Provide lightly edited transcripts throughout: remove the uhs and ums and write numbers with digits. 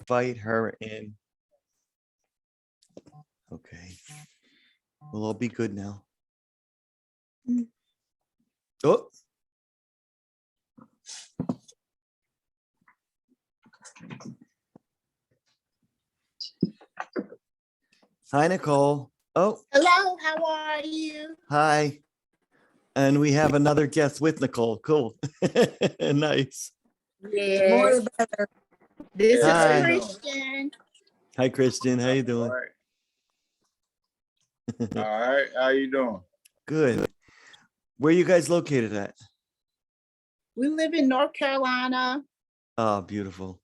invite her in. Okay. We'll all be good now. Oh. Hi, Nicole. Oh, Hello, how are you? hi. And we have another guest with Nicole. Cool. Nice. Yes. More the better. This Hi. is Christian. Hi, Christian. How you doing? All right. How you doing? Good. Where you guys located at? We live in North Carolina. Oh, beautiful.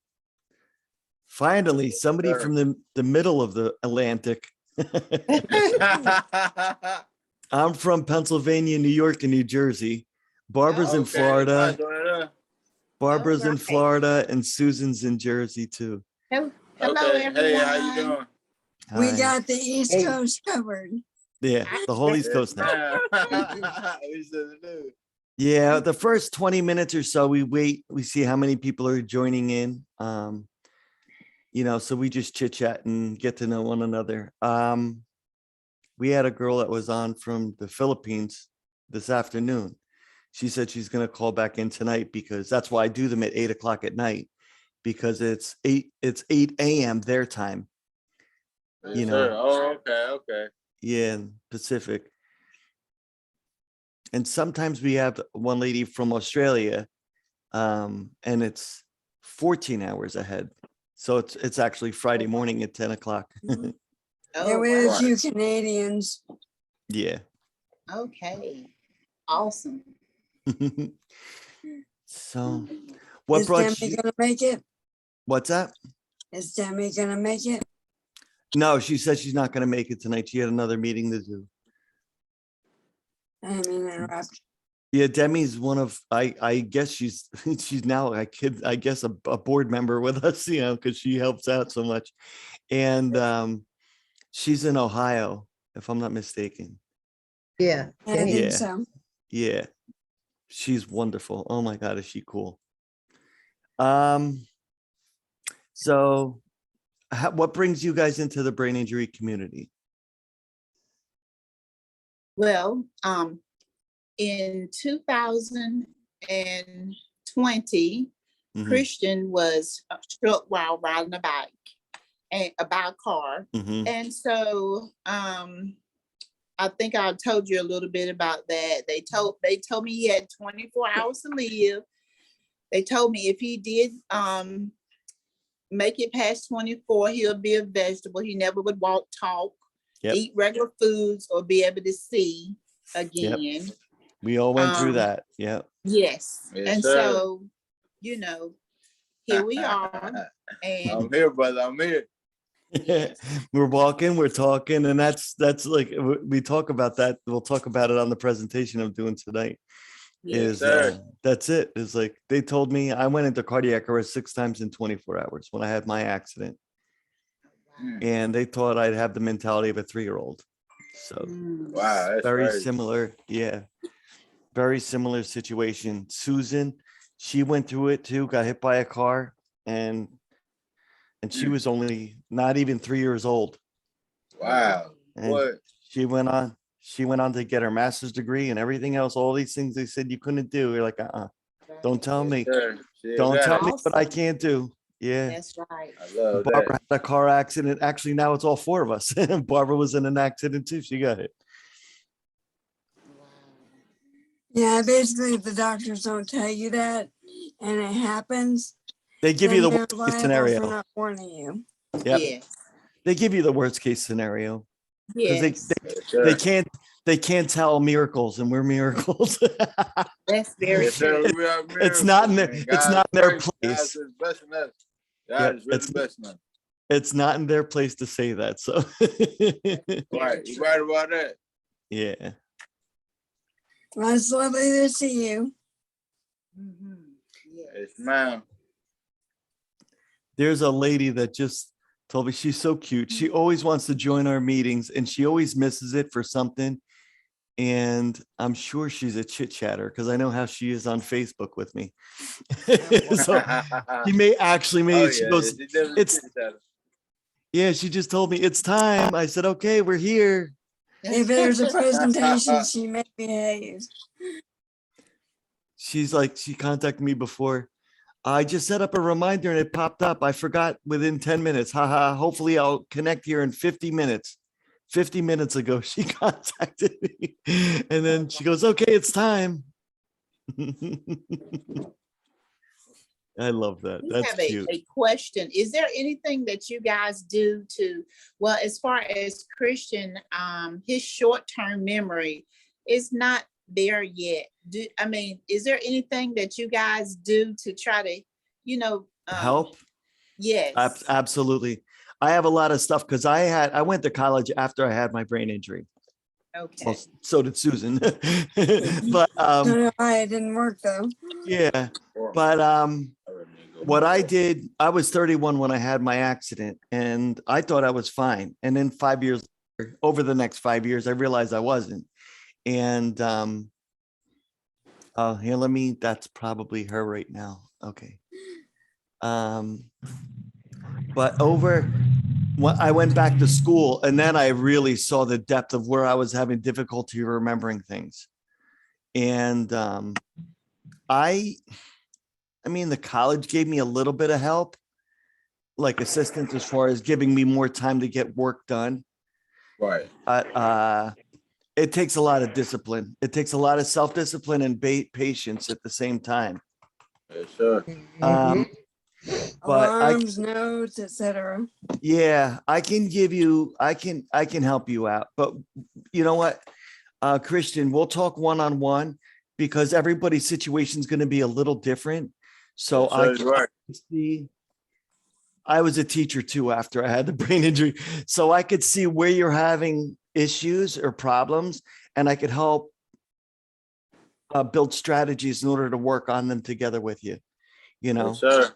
Finally, somebody from the middle of the Atlantic. I'm from Pennsylvania, New York, and New Jersey. Barbara's in Florida. Barbara's in Florida, and Susan's in Jersey too. Hello, Okay. everyone. Hey, how you doing? We Hi. got the East Coast covered. Yeah, the whole East Coast now. We said it do. Yeah, the first 20 minutes or so, we wait, we see how many people are joining in. You know, so we just chit chat and get to know one another. We had a girl that was on from the Philippines this afternoon. She said she's going to call back in tonight because that's why I do them at 8 o'clock at night, because it's 8 a.m. their time. Yes, You know. sir. Oh, okay. Yeah, in Pacific. And sometimes we have one lady from Australia, and it's 14 hours ahead. So it's actually Friday morning at 10 o'clock. There Oh, were a wow. few Canadians. Yeah. Okay. Awesome. So what Is brought Demi you? gonna make it? What's that? Is Demi gonna make it? No, she said she's not going to make it tonight. She had another meeting to do. I mean, interrupt. Yeah, Demi's one of, I guess she's now I guess a board member with us, you know, because she helps out so much. And she's in Ohio, if I'm not mistaken. Yeah. I think Yeah. so. Yeah. She's wonderful. Oh my God, is she cool? So what brings you guys into the brain injury community? Well, in 2020, Mhm, Christian was struck while riding a bike and by a car. mhm. And so I think I told you a little bit about that. They told me he had 24 hours to live. They told me if he did make it past 24, he'll be a vegetable. He never would walk, talk, Yep. eat regular foods, or be able to see again. We all went through that. Yeah. Yes. Yes, And sir. so, you know, here we are. And I'm here, brother. I'm here. yes. We're walking, we're talking, and that's like we talk about that. We'll talk about it on the presentation I'm doing tonight. Yes. sir. That's it. It's like they told me I went into cardiac arrest 6 times in 24 hours when I had my accident, and they thought I'd have the mentality of a 3-year-old. So Mm. Wow, that's very crazy. similar. Yeah, very similar situation. Susan, she went through it too, got hit by a car, and she was only not even 3 years old. Wow. And What? she went on to get her master's degree and everything else, all these things they said you couldn't do. You're like, don't tell me. Sir, she Don't got tell it. me what I can't do. Yeah. That's right. I love Barbara that. had a car accident. Actually, now it's all 4 of us. Barbara was in an accident too. She got it. Yeah, basically the doctors don't tell you that and it happens. They give you the then worst they're case liable scenario. for not warning you. Yep. Yes. They give you the worst case scenario because Yes. Yes, sir. they can't tell miracles, and we're miracles. That's very Yes, sir. true. We are It's not in miracles, their, man. it's God not in is their great. God place. is blessing us. God Yep, is really it's- blessing us. It's not in their place to say that. So Right. You right about that. yeah. Well, it's lovely to see you. Mhm. Yes. Yes, ma'am. There's a lady that just told me she's so cute. She always wants to join our meetings and she always misses it for something. and I'm sure she's a chit chatter because I know how she is on Facebook with me. So she may actually, she goes, it's, yeah, she just told me it's time. I said, okay, we're here. If there's a presentation, she may behave. She's like, she contacted me before. I just set up a reminder and it popped up. I forgot within 10 minutes. Haha. Hopefully I'll connect here in 50 minutes. 50 minutes ago, she contacted me. And then she goes, okay, it's time. I love that. We That's have cute. a question. Is there anything that you guys do to, well, as far as Christian, his short-term memory is not there yet. Is there anything that you guys do to try to, Help? Yes. Absolutely. I have a lot of stuff because I went to college after I had my brain injury. Okay. Well, so did Susan. But No, it didn't work though. yeah. But what I did, I was 31 when I had my accident and I thought I was fine. And then 5 years later, over the next 5 years, I realized I wasn't. And here, that's probably her right now. Okay. But I went back to school and then I really saw the depth of where I was having difficulty remembering things. And the college gave me a little bit of help, like assistance as far as giving me more time to get work done. Right. But it takes a lot of discipline. It takes a lot of self-discipline and patience at the same time. Yes, sir. But Alarms, notes, etc. yeah, I can help you out. But you know what, Christian, we'll talk one-on-one because everybody's situation is going to be a little different. So Yes, sir, right. see, I was a teacher too after I had the brain injury. So I could see where you're having issues or problems, and I could help build strategies in order to work on them together with you. Yes, sir.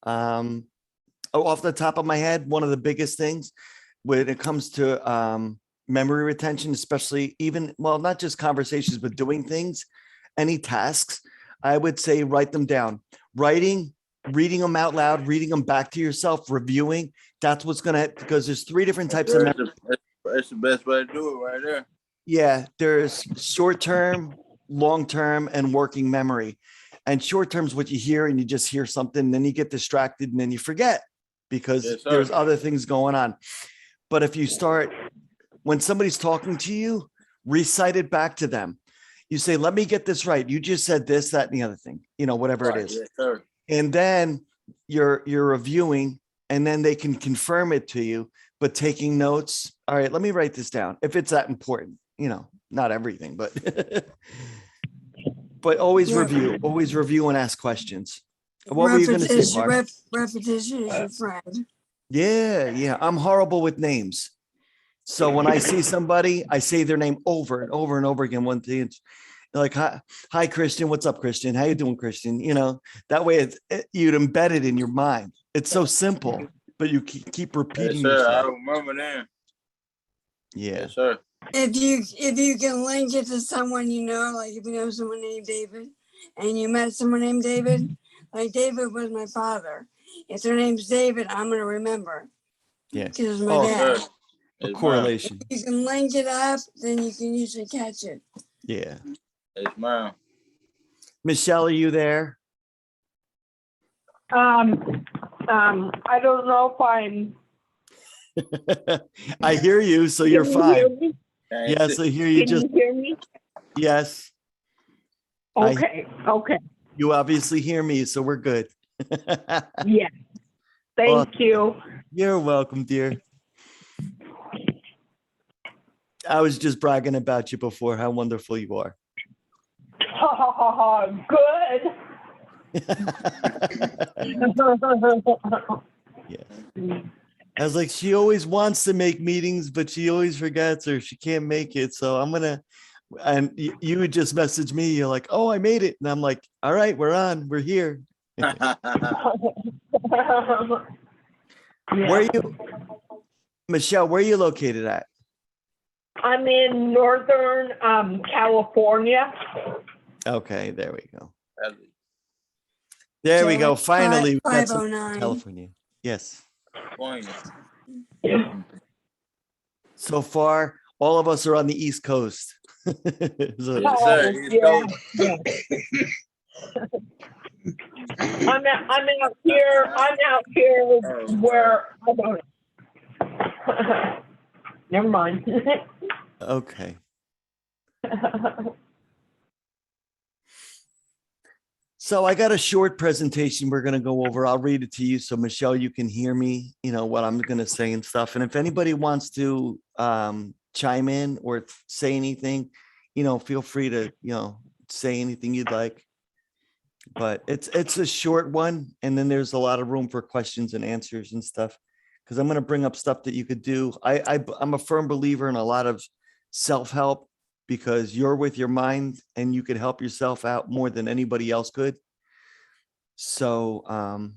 Off the top of my head, one of the biggest things when it comes to memory retention, especially not just conversations, but doing things, any tasks, I would say write them down. Reading them out loud, reading them back to yourself, reviewing. That's what's because there's 3 different types of memory. That's the best way to do it right there. Yeah, there's short-term, long-term, and working memory. And short-term is what you hear and you just hear something, and then you get distracted and then you forget because there's other things going on. But if you start, when somebody's talking to you, recite it back to them. You say, let me get this right. You just said this, that, and the other thing, whatever it is. Yes, sir. And then you're reviewing, and then they can confirm it to you, but taking notes. All right, let me write this down. If it's that important, not everything, but but always review and ask questions. What were you going to say, Mark? Repetition is your friend. Yeah. I'm horrible with names. So when I see somebody, I say their name over and over and over again. One thing, like, hi, Christian. What's up, Christian? How you doing, Christian? That way you'd embed it in your mind. It's so simple, but you keep repeating yourself. I remember that. Yeah. Yes, sir. If you can link it to someone like if you know someone named David and you met someone named David, like David was my father. If their name's David, I'm gonna remember. Yeah. Because it's my dad. Sir. A correlation. If you can link it up, then you can usually catch it. Yeah. Yes, ma'am. Michelle, are you there? I don't know if I'm. I hear you, so you're Can you fine. hear me? Yes, I hear you. Can you hear me? Yes. Okay. Okay. You obviously hear me, so we're good. Yes. Thank you. You're welcome, dear. I was just bragging about you before, how wonderful you are. Oh, good. Yeah. I was like, she always wants to make meetings, but she always forgets or she can't make it. So and you would just message me. You're like, oh, I made it. And I'm like, all right, we're on. We're here. Where are you, Michelle, where are you located at? I'm in Northern California. Okay, there we go. There we go. Finally, we got some 509. California. Yes. California. So far, all of us are on the East Coast. So- Yes, sir. East Coast. Yeah. I'm out here. I'm out here where I don't know. Never mind. Okay. So I got a short presentation we're going to go over. I'll read it to you. So Michelle, you can hear me, what I'm going to say and stuff. And if anybody wants to chime in or say anything, feel free to, say anything you'd like. But it's a short one. And then there's a lot of room for questions and answers and stuff. Because I'm going to bring up stuff that you could do. I'm a firm believer in a lot of self-help, because you're with your mind and you could help yourself out more than anybody else could. So,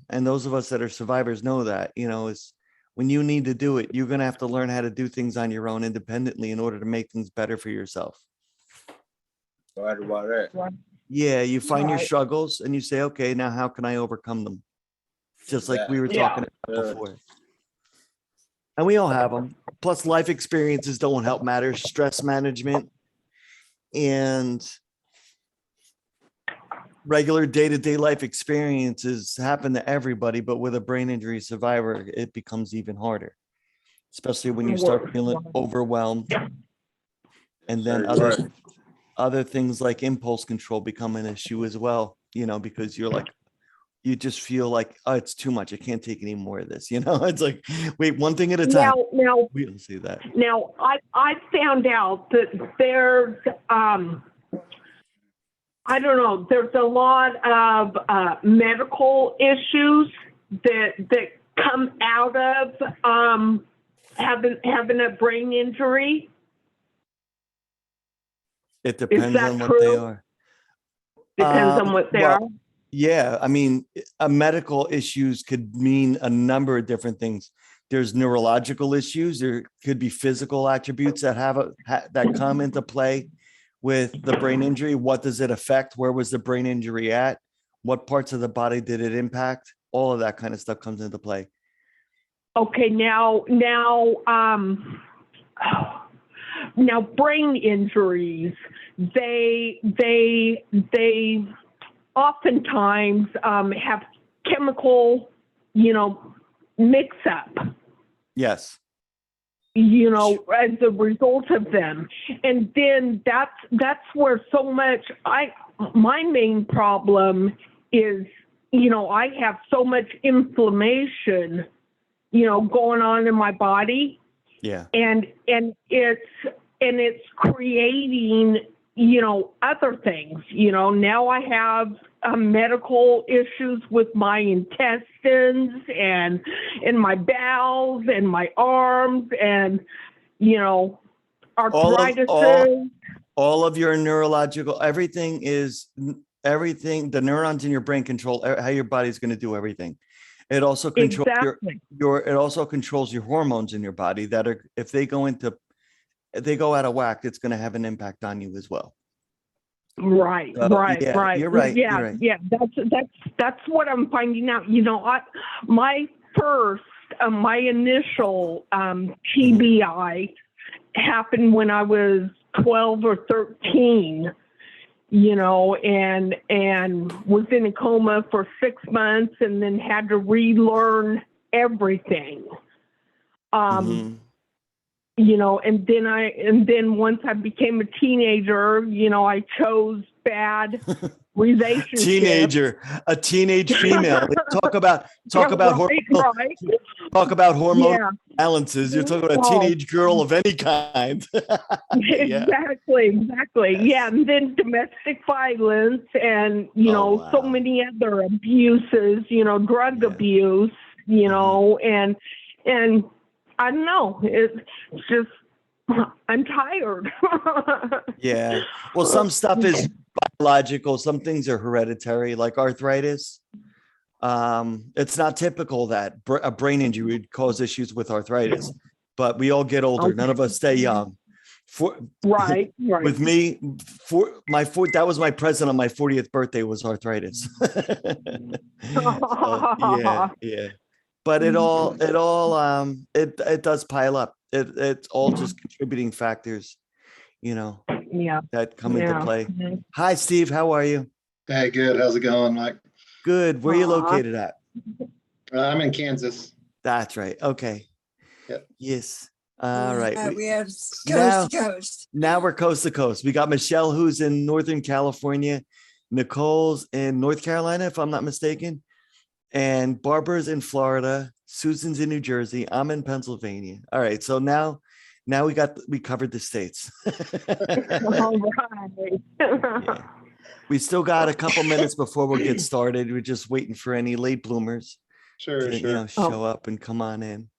and those of us that are survivors know that, is when you need to do it, you're going to have to learn how to do things on your own independently in order to make things better for yourself. Right about that. Yeah. You find your Right. struggles and you say, okay, now how can I overcome them? Just like we were Yeah. talking about before. And we all have them. Plus life experiences don't help matters, stress management, and regular day-to-day life experiences happen to everybody, but with a brain injury survivor, it becomes even harder, especially when you start feeling overwhelmed. And then Right. other things like impulse control become an issue as well, because you just feel like, oh, it's too much. I can't take any more of this. It's like, wait, one thing at a time. Now, We don't see that. Now, I found out that there's, I don't know, there's a lot of medical issues that come out of having a brain injury. It depends that on what they true? are. Depends on what they well, are. Yeah, I mean, medical issues could mean a number of different things. There's neurological issues. There could be physical attributes that that come into play with the brain injury. What does it affect? Where was the brain injury at? What parts of the body did it impact? All of that kind of stuff comes into play. Okay, now, brain injuries, they oftentimes have chemical, mix up, Yes. as a result of them. And then that's where so much, my main problem is, I have so much inflammation, going on in my body. Yeah. And it's creating, other things, now I have medical issues with my intestines and in my bowels and my arms and, arthritis. All of your neurological, everything, the neurons in your brain control how your body's going to do everything. It also controls it also controls your hormones in your body that are, if they go out of whack, it's going to have an impact on you as well. Right. Yeah, you're right. Yeah, you're right. yeah. That's what I'm finding out. My initial TBI happened when I was 12 or 13. And was in a coma for 6 months and then had to relearn everything. And then once I became a teenager, I chose bad relationships. A teenage female. Talk about hormonal balances. You're talking about a teenage girl of any kind. Exactly. Yeah. And then domestic violence and, so many other abuses, drug abuse, and I don't know. It's just, I'm tired. Yeah. Well, some stuff is biological. Some things are hereditary, like arthritis. It's not typical that a brain injury would cause issues with arthritis, but we all get older. None of us stay young. Right. With me, that was my present on my 40th birthday was arthritis. Yeah. But it does pile up. It's all just contributing factors, Yeah. that come into play. Mhm. Hi, Steve. How are you? Hey, good. How's it going, Mike? Good. Where are you Aw. located at? I'm in Kansas. That's right. Okay. Yep. Yes. All right. We have coast now- to coast. Now we're coast to coast. We got Michelle, who's in Northern California, Nicole's in North Carolina, if I'm not mistaken, and Barbara's in Florida, Susan's in New Jersey, I'm in Pennsylvania. All right. So now we covered the states. All right. Yeah. We still got a couple minutes before we'll get started. We're just waiting for any late bloomers Sure, to, sure. show up and come on in.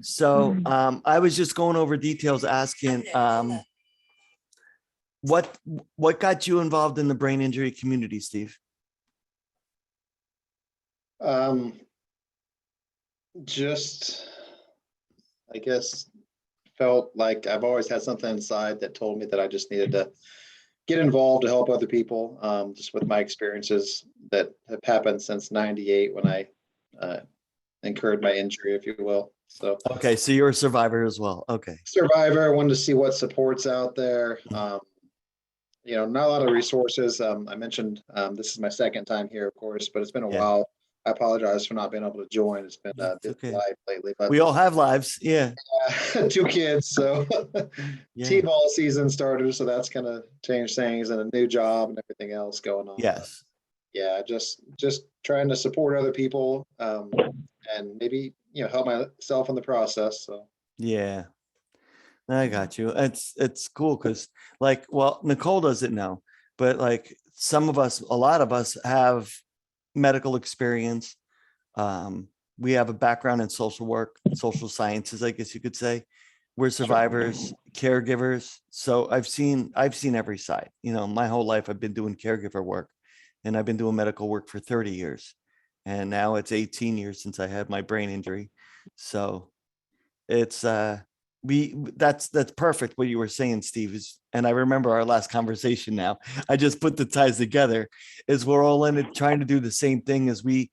So I was just going over details, asking what got you involved in the brain injury community, Steve? Just, I guess, felt like I've always had something inside that told me that I just needed to get involved to help other people. Just with my experiences that have happened since '98 when I incurred my injury, if you will. So Okay, so you're a survivor as well. Okay. survivor, I wanted to see what support's out there. Not a lot of resources. I mentioned this is my second time here, of course, but it's been a Yeah. while. I apologize for not being able to join. It's been a busy Okay. life lately, but We all have lives. Yeah. 2 kids, so Yeah. T-ball season started, so that's kind of changed things, and a new job and everything else going on. Yes. Yeah, just trying to support other people, and maybe help myself in the process. So Yeah. I got you. It's cool because Nicole doesn't know, but like a lot of us have medical experience. We have a background in social work, social sciences, I guess you could say. We're survivors, caregivers. So I've seen every side. My whole life I've been doing caregiver work, and I've been doing medical work for 30 years. And now it's 18 years since I had my brain injury. So it's that's perfect what you were saying, Steve. And I remember our last conversation now. I just put the ties together, is we're all in it trying to do the same thing as we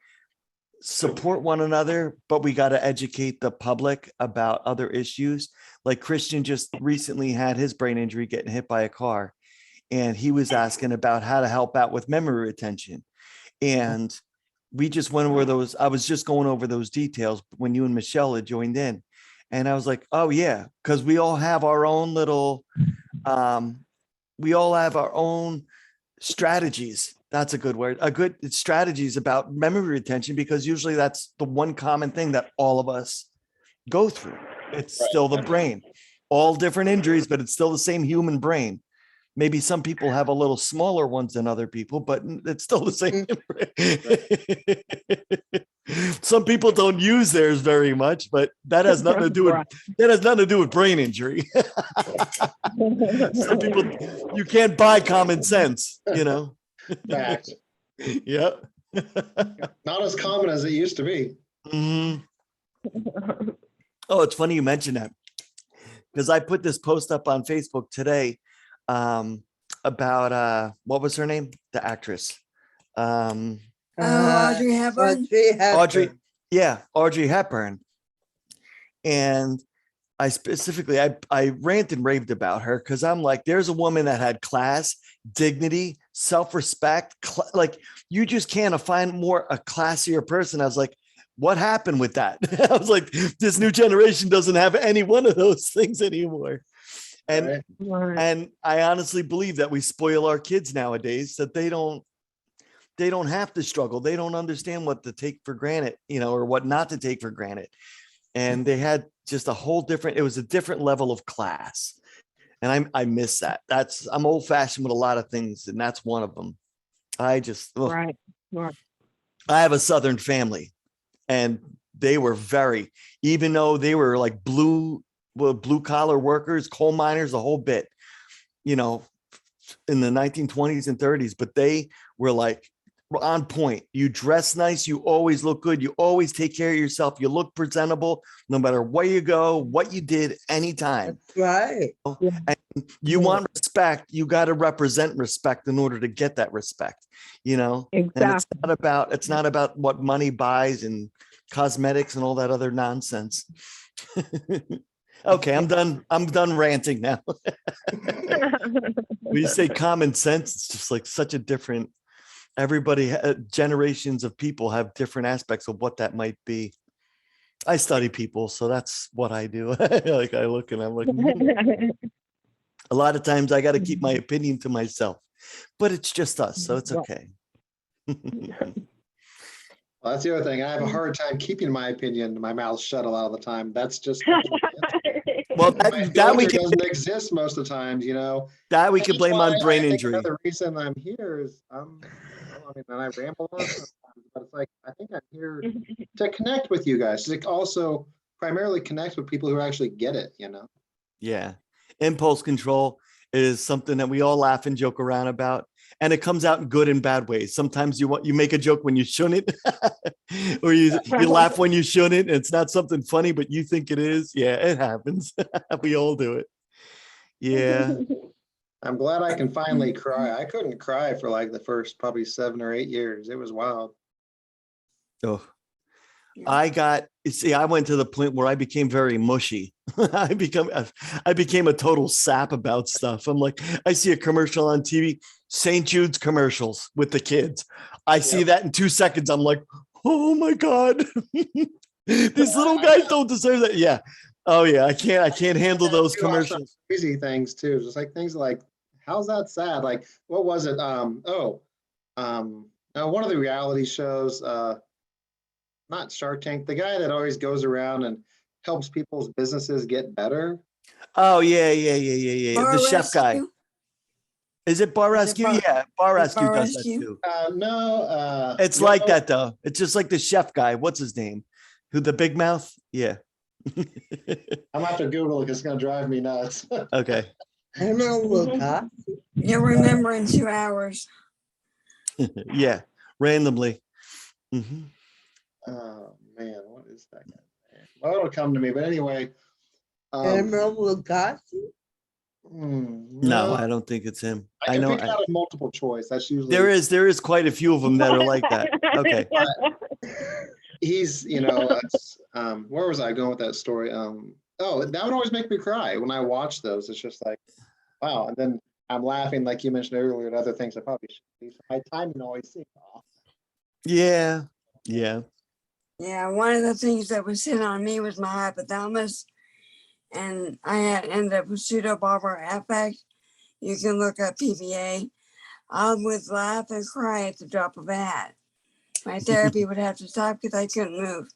support one another, but we got to educate the public about other issues. Like Christian just recently had his brain injury getting hit by a car, and he was asking about how to help out with memory retention. And we just went over those. I was just going over those details when you and Michelle had joined in. And I was like, oh yeah, because we all have our own little, strategies. That's a good word. Good strategies about memory retention, because usually that's the one common thing that all of us go through. It's still the brain, all different injuries, but it's still the same human brain. Maybe some people have a little smaller ones than other people, but it's still the same. Some people don't use theirs very much, but that has nothing to do with brain injury. Some people, you can't buy common sense, fact. Yeah. Not as common as it used to be. Mhm. Oh, it's funny you mentioned that, because I put this post up on Facebook today about what was her name? The actress. Audrey Hepburn. Audrey Hepburn. And I specifically, I ranted and raved about her because I'm like, there's a woman that had class, dignity, self-respect. Like, you just can't find a classier person. I was like, what happened with that? I was like, this new generation doesn't have any one of those things anymore. And and I honestly believe that we spoil our kids nowadays, that they don't have to struggle. They don't understand what to take for granted, or what not to take for granted. And they had just it was a different level of class. And I miss that. I'm old fashioned with a lot of things, and that's one of them. I have a Southern family, and they were even though they were like blue collar workers, coal miners, the whole bit, in the 1920s and 30s, but they were like on point. You dress nice. You always look good. You always take care of yourself. You look presentable no matter where you go, what you did, anytime. Right. And you want respect. You got to represent respect in order to get that respect, And Exactly. it's not about what money buys and cosmetics and all that other nonsense. Okay, I'm done ranting now. When you say common sense, it's just like such a different, generations of people have different aspects of what that might be. I study people, so that's what I do. Like I look and I'm like, a lot of times I got to keep my opinion to myself, but it's just us, so it's okay. Well, that's the other thing. I have a hard time keeping my mouth shut a lot of the time. That's just Well, my that we filter can doesn't exist most of the times, that we And can that's blame why on brain I think injury. another reason I'm here is and I ramble on sometimes, but it's like I think I'm here to connect with you guys, to also primarily connect with people who actually get it, Yeah. Impulse control is something that we all laugh and joke around about. And it comes out in good and bad ways. Sometimes you make a joke when you shouldn't, or you laugh when you shouldn't. And it's not something funny, but you think it is. Yeah, it happens. We all do it. Yeah. I'm glad I can finally cry. I couldn't cry for like the first probably 7 or 8 years. It was wild. Oh, I went to the point where I became very mushy. I became a total sap about stuff. I'm like, I see a commercial on TV, St. Jude's commercials with the kids. I see that in 2 seconds. I'm like, oh my God, these little guys don't deserve that. Yeah. Oh yeah. I can't handle those commercials. Crazy things too. Just like things like, how's that sad? Like, what was it? One of the reality shows, not Shark Tank, the guy that always goes around and helps people's businesses get better. Oh yeah. The chef guy. Is it Bar Rescue? Yeah, Bar Rescue does that too. No. It's like that though. It's just like the chef guy. What's his name? Who, the big mouth? Yeah. I'm gonna have to Google it because it's gonna drive me nuts. Okay. Emerald Wilcox. You'll remember in 2 hours. Yeah, randomly. Mm-hmm. Oh man, what is that guy? Well, it'll come to me, but anyway. Emerald Wilcox. No, I don't think it's him. I can pick out a multiple choice. That's usually there is quite a few of them that are like that. Okay. He's, where was I going with that story? That would always make me cry when I watch those. It's just like, wow. And then I'm laughing, like you mentioned earlier, at other things I probably shouldn't be. So my timing always seems off. Yeah. Yeah, one of the things that was hit on me was my hypothalamus, and I had ended up with pseudobulbar affect. You can look up PVA. I would laugh and cry at the drop of a hat. My therapy would have to stop because I couldn't move.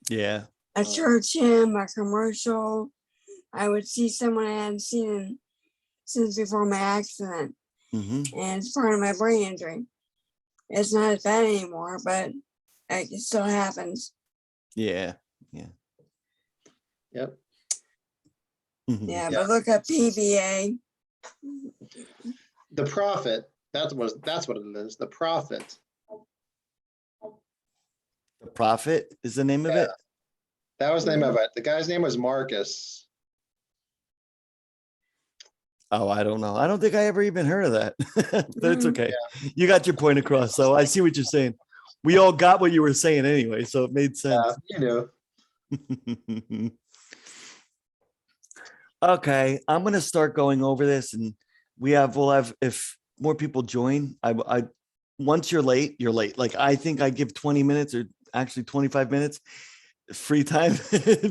Yeah. A church hymn, a commercial. I would see someone I hadn't seen since before my accident. Mm-hmm. And it's part of my brain injury. It's not as bad anymore, but it still happens. Yeah. Yep. Mm-hmm. Yeah, but look up PVA. The Prophet. That's what it is. The Prophet. The Prophet is the name of it. That was the name of it. The guy's name was Marcus. Oh, I don't know. I don't think I ever even heard of that. But it's okay. Yeah. You got your point across. So I see what you're saying. We all got what you were saying anyway, so it made sense. Okay, I'm gonna start going over this, and we'll have if more people join. I once you're late, you're late. Like I think I give 20 minutes or actually 25 minutes free time.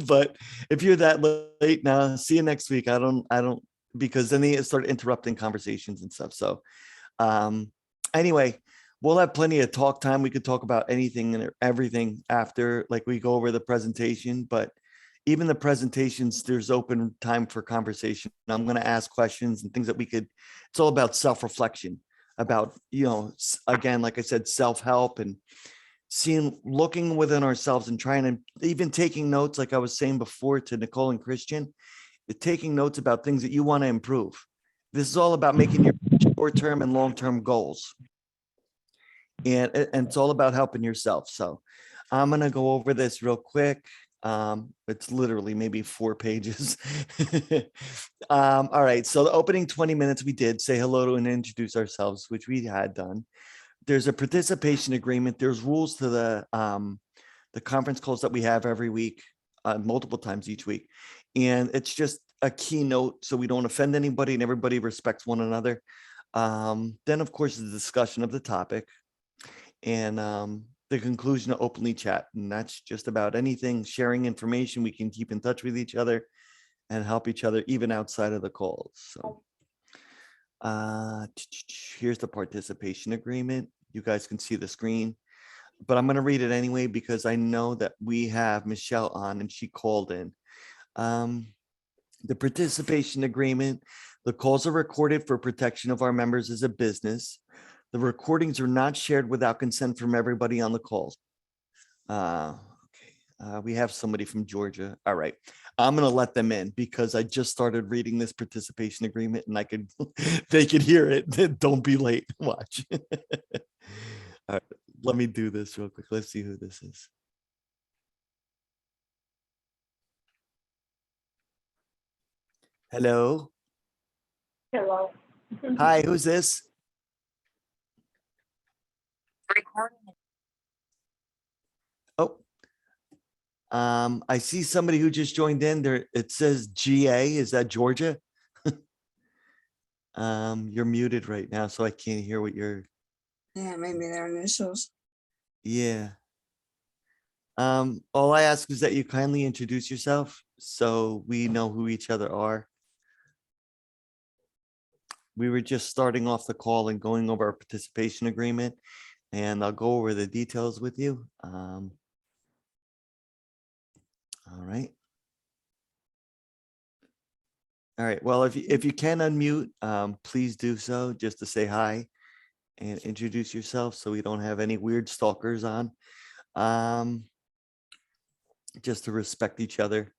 But if you're that late now, see you next week. I don't because then they start interrupting conversations and stuff. So anyway, we'll have plenty of talk time. We could talk about anything and everything after, like we go over the presentation, but even the presentations, there's open time for conversation. I'm going to ask questions and things that it's all about self-reflection, about, again, like I said, self-help and looking within ourselves and trying to even taking notes, like I was saying before to Nicole and Christian, taking notes about things that you want to improve. This is all about making your short-term and long-term goals. and it's all about helping yourself. So I'm gonna go over this real quick. It's literally maybe 4 pages. All right, so the opening 20 minutes we did say hello to and introduce ourselves, which we had done. There's a participation agreement. There's rules to the conference calls that we have every week, multiple times each week. And it's just a keynote so we don't offend anybody and everybody respects one another. Then of course, the discussion of the topic and the conclusion of openly chat. And that's just about anything, sharing information. We can keep in touch with each other and help each other even outside of the calls. So here's the participation agreement. You guys can see the screen, but I'm going to read it anyway because I know that we have Michelle on and she called in. The participation agreement, the calls are recorded for protection of our members as a business. The recordings are not shared without consent from everybody on the calls. Okay, we have somebody from Georgia. All right, I'm gonna let them in because I just started reading this participation agreement and I could, they could hear it. Don't be late. Watch. All right, let me do this real quick. Let's see who this is. Hello. Hello. Hi, who's this? Oh, I see somebody who just joined in there. It says GA. Is that Georgia? You're muted right now, so I can't hear what you're. Yeah, maybe their initials. Yeah. All I ask is that you kindly introduce yourself so we know who each other are. We were just starting off the call and going over our participation agreement, and I'll go over the details with you. All right. All right. Well, if you can unmute, please do so just to say hi and introduce yourself so we don't have any weird stalkers on. Just to respect each other,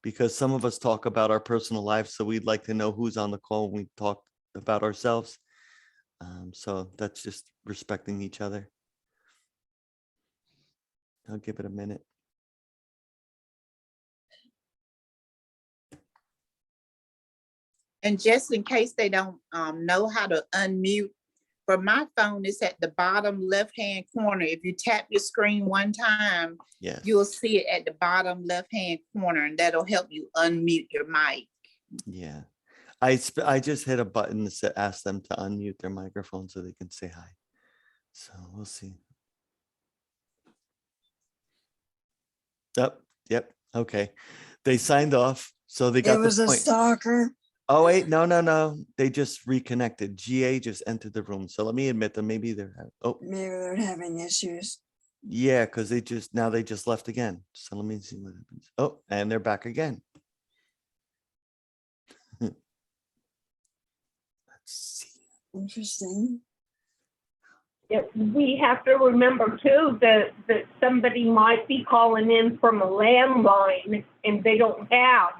because some of us talk about our personal lives, so we'd like to know who's on the call when we talk about ourselves. So that's just respecting each other. I'll give it a minute. And just in case they don't know how to unmute, for my phone, it's at the bottom left-hand corner. If you tap your screen one time, Yes. you'll see it at the bottom left-hand corner, and that'll help you unmute your mic. Yeah. I just hit a button to ask them to unmute their microphone so they can say hi. So we'll see. Yep. Okay. They signed off. So they got It was the a point. stalker. Oh, wait, no. They just reconnected. GA just entered the room. So let me admit them. Maybe they're, oh, Maybe they're having issues. yeah, because they just left again. So let me see what happens. Oh, and they're back again. Let's see. Interesting. We have to remember too that somebody might be calling in from a landline and they don't have,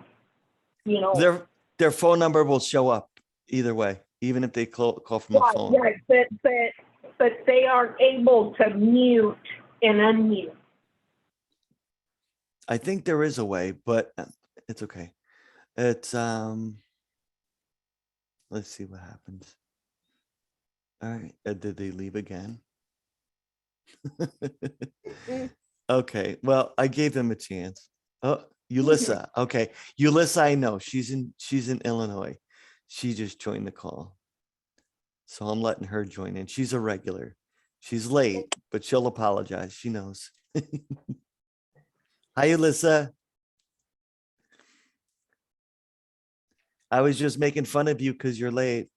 Their phone number will show up either way, even if they call from a phone. Right, but they aren't able to mute and unmute. I think there is a way, but it's okay. It's let's see what happens. All right, did they leave again? Okay, well, I gave them a chance. Oh, Ulissa. Okay, Ulissa, I know she's in Illinois. She just joined the call, so I'm letting her join in. She's a regular. She's late, but she'll apologize. She knows. Hi, Ulissa. I was just making fun of you because you're late.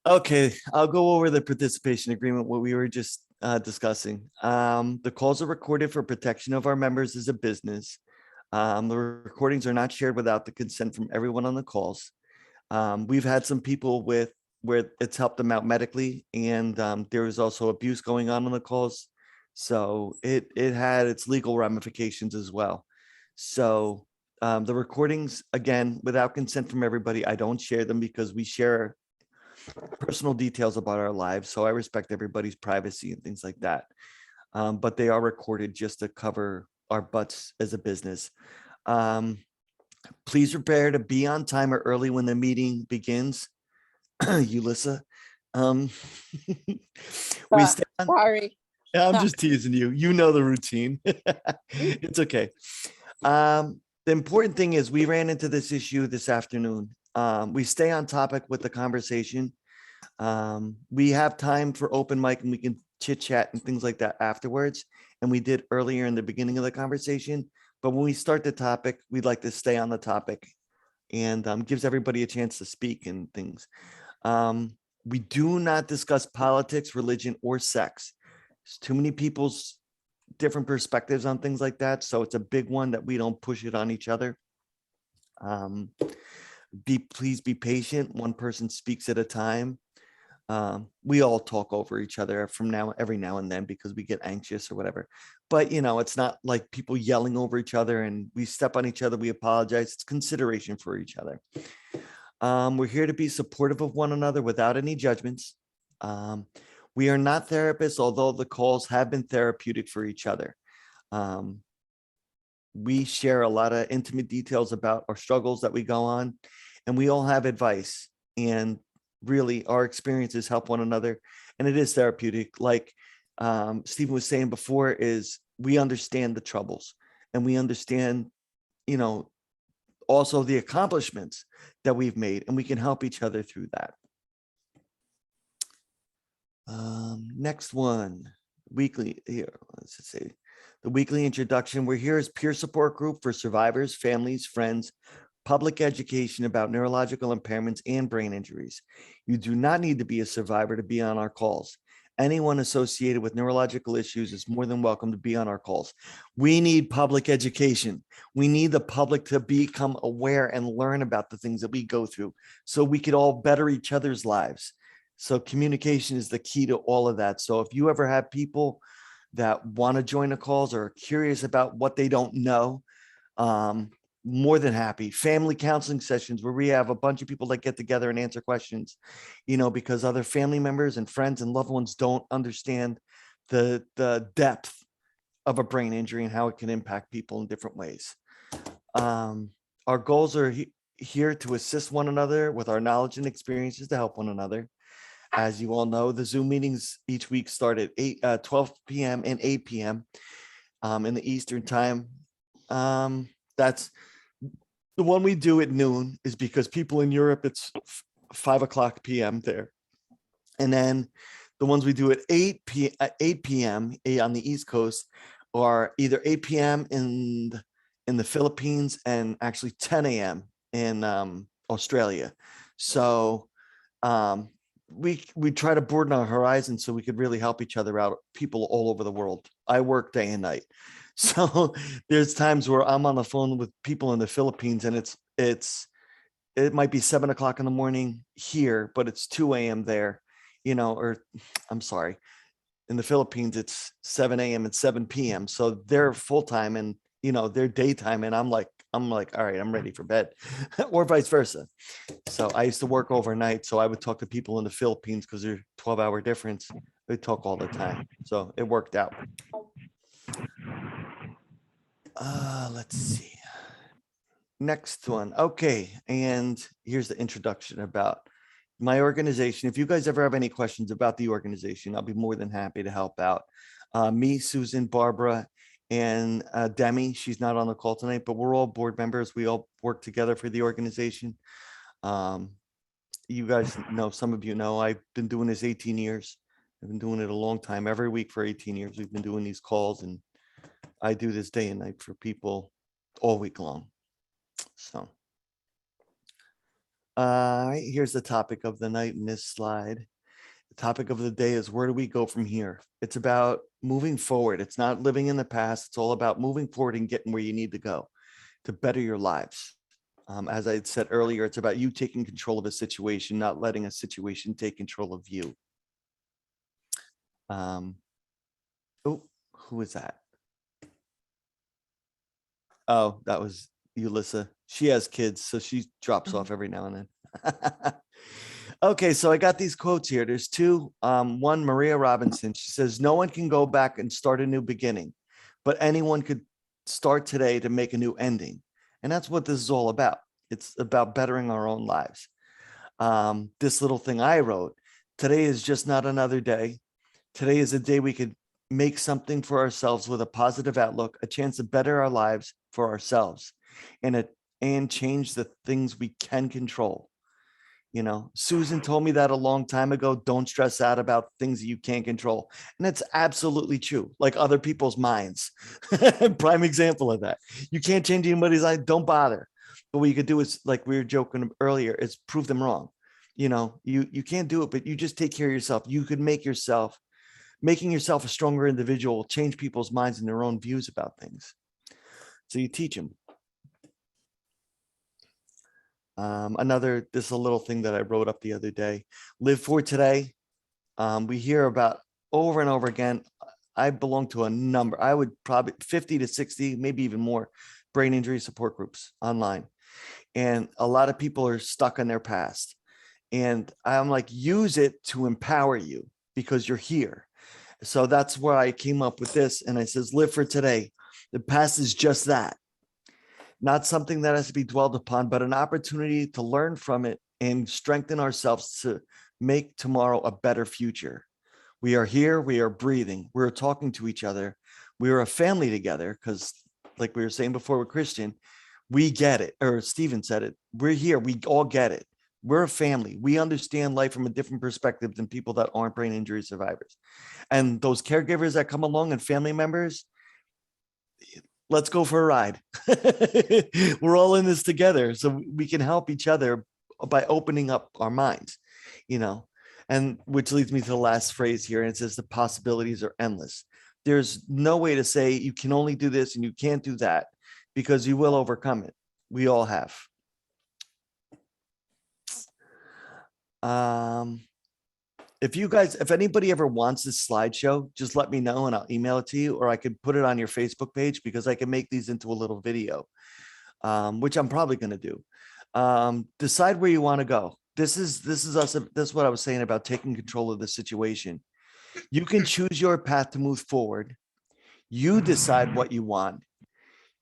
Okay, I'll go over the participation agreement, what we were just discussing. The calls are recorded for protection of our members as a business. The recordings are not shared without the consent from everyone on the calls. We've had some people where it's helped them out medically, and there was also abuse going on the calls. So it had its legal ramifications as well. So the recordings, again, without consent from everybody, I don't share them because we share personal details about our lives. So I respect everybody's privacy and things like that. But they are recorded just to cover our butts as a business. Please prepare to be on time or early when the meeting begins. Ulissa. Um, we stand, Sorry. I'm just teasing you. You know the routine. It's okay. The important thing is we ran into this issue this afternoon. We stay on topic with the conversation. We have time for open mic and we can chit chat and things like that afterwards. And we did earlier in the beginning of the conversation. But when we start the topic, we'd like to stay on the topic and gives everybody a chance to speak and things. We do not discuss politics, religion, or sex. There's too many people's different perspectives on things like that. So it's a big one that we don't push it on each other. Please be patient. One person speaks at a time. We all talk over each other every now and then because we get anxious or whatever. But it's not like people yelling over each other and we step on each other. We apologize. It's consideration for each other. We're here to be supportive of one another without any judgments. We are not therapists, although the calls have been therapeutic for each other. We share a lot of intimate details about our struggles that we go on, and we all have advice. And really, our experiences help one another, and it is therapeutic. Like Stephen was saying before, is we understand the troubles, and we understand, also the accomplishments that we've made, and we can help each other through that. Next one, weekly here. Let's just say the weekly introduction. We're here as peer support group for survivors, families, friends, public education about neurological impairments and brain injuries. You do not need to be a survivor to be on our calls. Anyone associated with neurological issues is more than welcome to be on our calls. We need public education. We need the public to become aware and learn about the things that we go through so we could all better each other's lives. So communication is the key to all of that. So if you ever have people that want to join the calls or are curious about what they don't know, more than happy. Family counseling sessions where we have a bunch of people that get together and answer questions, because other family members and friends and loved ones don't understand the depth of a brain injury and how it can impact people in different ways. Our goals are here to assist one another with our knowledge and experiences to help one another. As you all know, the Zoom meetings each week start at 12 p.m. and 8 p.m. In the Eastern time. That's the one we do at noon is because people in Europe, it's 5 o'clock p.m. there. And then the ones we do at 8 p.m. on the East Coast are either 8 p.m. in the Philippines and actually 10 a.m. in Australia. So we try to broaden our horizon so we could really help each other out, people all over the world. I work day and night. So there's times where I'm on the phone with people in the Philippines and it might be 7 o'clock in the morning here, but it's 2 a.m. there, or I'm sorry. In the Philippines, it's 7 a.m. and 7 p.m. So they're full time and, they're daytime. And I'm like, all right, I'm ready for bed or vice versa. So I used to work overnight. So I would talk to people in the Philippines because they're 12-hour difference. They talk all the time. So it worked out. Let's see. Next one. Okay. And here's the introduction about my organization. If you guys ever have any questions about the organization, I'll be more than happy to help out. Me, Susan, Barbara, and Demi, she's not on the call tonight, but we're all board members. We all work together for the organization. You guys know, some of you know, I've been doing this 18 years. I've been doing it a long time. Every week for 18 years, we've been doing these calls, and I do this day and night for people all week long. So, all right, here's the topic of the night in this slide. The topic of the day is, where do we go from here? It's about moving forward. It's not living in the past. It's all about moving forward and getting where you need to go to better your lives. As I had said earlier, it's about you taking control of a situation, not letting a situation take control of you. Oh, who is that? Oh, that was Ulissa. She has kids, so she drops off every now and then. Okay, so I got these quotes here. There's two. One, Maria Robinson. She says, "No one can go back and start a new beginning, but anyone could start today to make a new ending." And that's what this is all about. It's about bettering our own lives. This little thing I wrote, today is just not another day. Today is a day we could make something for ourselves with a positive outlook, a chance to better our lives for ourselves and change the things we can control. You know, Susan told me that a long time ago. Don't stress out about things that you can't control. And that's absolutely true. Like other people's minds. Prime example of that. You can't change anybody's mind. Don't bother. But what you could do is, like we were joking earlier, is prove them wrong. You know, you can't do it, but you just take care of yourself. You could making yourself a stronger individual, change people's minds and their own views about things. So you teach them. This is a little thing that I wrote up the other day. Live for today. We hear about over and over again. I belong to a number, I would probably 50 to 60, maybe even more brain injury support groups online. And a lot of people are stuck in their past. And I'm like, use it to empower you because you're here. So that's where I came up with this. And I says, live for today. The past is just that. Not something that has to be dwelled upon, but an opportunity to learn from it and strengthen ourselves to make tomorrow a better future. We are here, we are breathing, we're talking to each other. We are a family together because, like we were saying before with Christian, we get it, or Stephen said it, we're here, we all get it. We're a family. We understand life from a different perspective than people that aren't brain injury survivors. And those caregivers that come along and family members, let's go for a ride. We're all in this together, so we can help each other by opening up our minds, you know, and which leads me to the last phrase here. And it says the possibilities are endless. There's no way to say you can only do this and you can't do that, because you will overcome it. We all have. If anybody ever wants this slideshow, just let me know and I'll email it to you, or I could put it on your Facebook page, because I can make these into a little video, which I'm probably going to do. Decide where you want to go. This is what I was saying about taking control of the situation. You can choose your path to move forward. You decide what you want.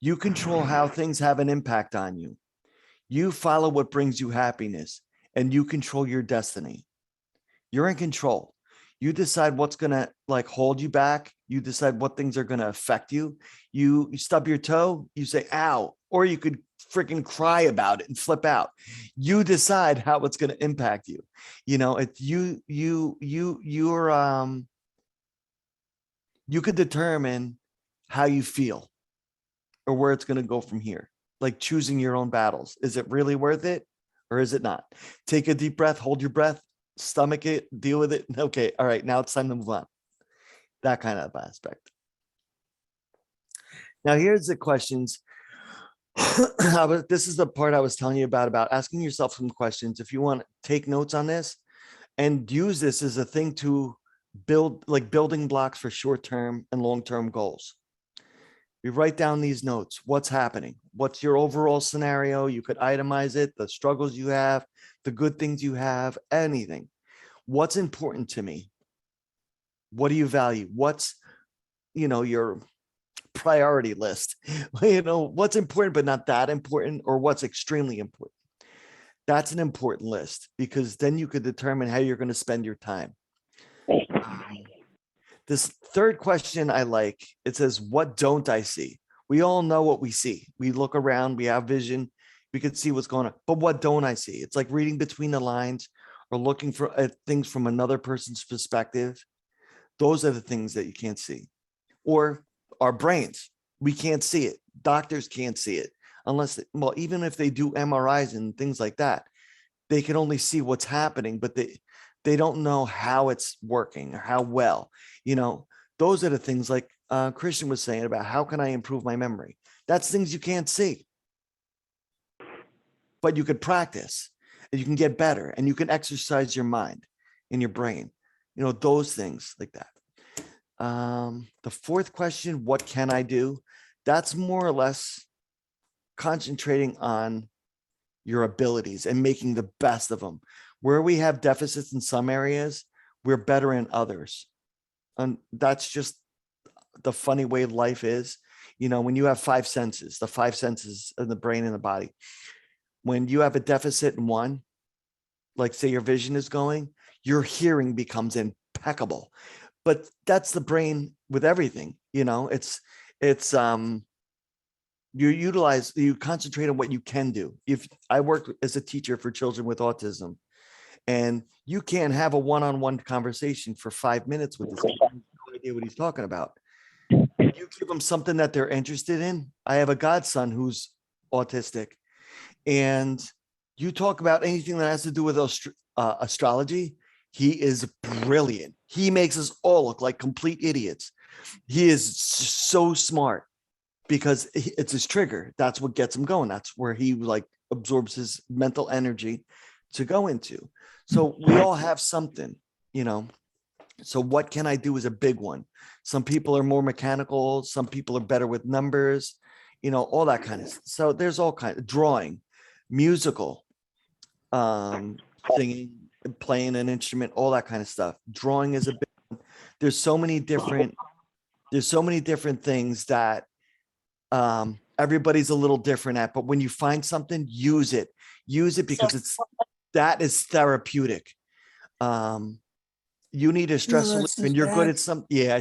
You control how things have an impact on you. You follow what brings you happiness, and you control your destiny. You're in control. You decide what's going to hold you back. You decide what things are going to affect you. You stub your toe, you say, ow, or you could freaking cry about it and flip out. You decide how it's going to impact you. You know, you could determine how you feel or where it's going to go from here. Like choosing your own battles. Is it really worth it or is it not? Take a deep breath, hold your breath, stomach it, deal with it. Okay, all right, now it's time to move on. That kind of aspect. Now here's the questions. This is the part I was telling you about asking yourself some questions. If you want to take notes on this and use this as a thing to build, like building blocks for short-term and long-term goals. You write down these notes. What's happening? What's your overall scenario? You could itemize it, the struggles you have, the good things you have, anything. What's important to me? What do you value? What's, your priority list? What's important, but not that important, or what's extremely important? That's an important list, because then you could determine how you're going to spend your time. This third question I like, it says, what don't I see? We all know what we see. We look around, we have vision, we can see what's going on, but what don't I see? It's like reading between the lines or looking for things from another person's perspective. Those are the things that you can't see. Or our brains, we can't see it. Doctors can't see it unless, even if they do MRIs and things like that, they can only see what's happening, but they don't know how it's working or how well, those are the things like Christian was saying about how can I improve my memory? That's things you can't see, but you could practice and you can get better and you can exercise your mind and your brain, those things like that. The fourth question, what can I do? That's more or less concentrating on your abilities and making the best of them. Where we have deficits in some areas, we're better in others. And that's just the funny way life is. You know, when you have five senses, the five senses in the brain and the body, when you have a deficit in one, like say your vision is going, your hearing becomes impeccable. But that's the brain with everything, you know, you concentrate on what you can do. If I work as a teacher for children with autism, and you can't have a one-on-one conversation for 5 minutes with this kid, no idea what he's talking about. You give them something that they're interested in. I have a godson who's autistic, and you talk about anything that has to do with astrology. He is brilliant. He makes us all look like complete idiots. He is so smart because it's his trigger. That's what gets him going. That's where he like absorbs his mental energy to go into. So we all have something, you know. So what can I do is a big one. Some people are more mechanical. Some people are better with numbers, you know, all that kind of. So there's all kinds of drawing, musical, singing, playing an instrument, all that kind of stuff. Drawing is a big one. There's so many different things that everybody's a little different at, but when you find something, use it because that is therapeutic. You need a stress relief and you're good at some. Yeah,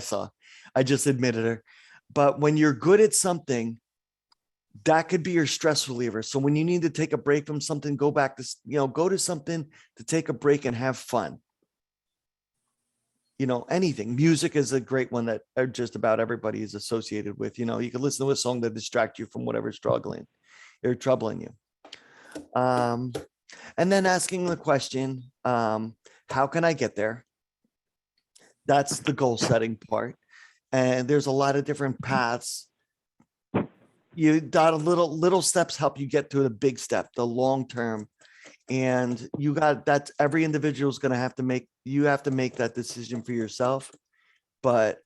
I just admitted her, but when you're good at something, that could be your stress reliever. So when you need to take a break from something, go back to, you know, go to something to take a break and have fun. You know, anything. Music is a great one that just about everybody is associated with. You know, you can listen to a song that distract you from whatever's troubling you. And then asking the question, how can I get there? That's the goal setting part. And there's a lot of different paths. You got little steps help you get to the big step, the long term. And that's every individual is going to have to make, you have to make that decision for yourself. But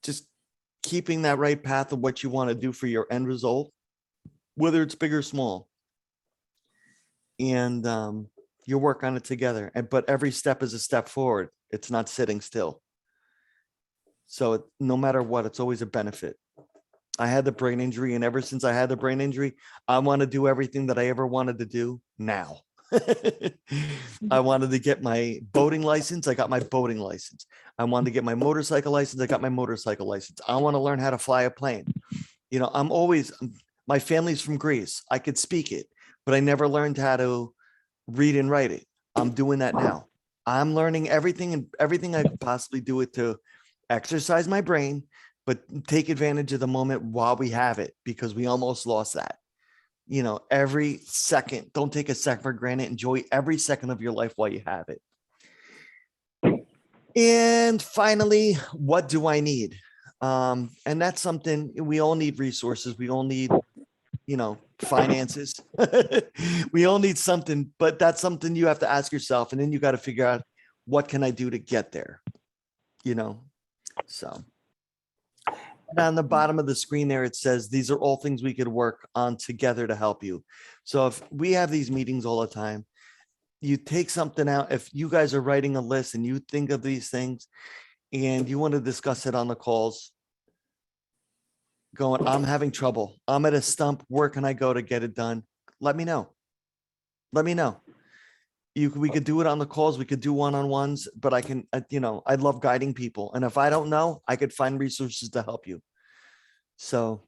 just keeping that right path of what you want to do for your end result, whether it's big or small. And you work on it together. But every step is a step forward. It's not sitting still. So no matter what, it's always a benefit. I had the brain injury, and ever since I had the brain injury, I want to do everything that I ever wanted to do now. I wanted to get my boating license. I got my boating license. I wanted to get my motorcycle license. I got my motorcycle license. I want to learn how to fly a plane. You know, my family's from Greece. I could speak it, but I never learned how to read and write it. I'm doing that now. I'm learning everything I could possibly do it to exercise my brain, but take advantage of the moment while we have it, because we almost lost that. You know, every second, don't take a second for granted. Enjoy every second of your life while you have it. And finally, what do I need? And that's something we all need. Resources. We all need, you know, finances. We all need something, but that's something you have to ask yourself. And then you got to figure out, what can I do to get there? You know, so. And on the bottom of the screen there, it says, these are all things we could work on together to help you. So if we have these meetings all the time, you take something out. If you guys are writing a list and you think of these things and you want to discuss it on the calls, going, I'm having trouble. I'm at a stump. Where can I go to get it done? Let me know. Let me know. We could do it on the calls. We could do one-on-ones, but I can, you know, I love guiding people. And if I don't know, I could find resources to help you. So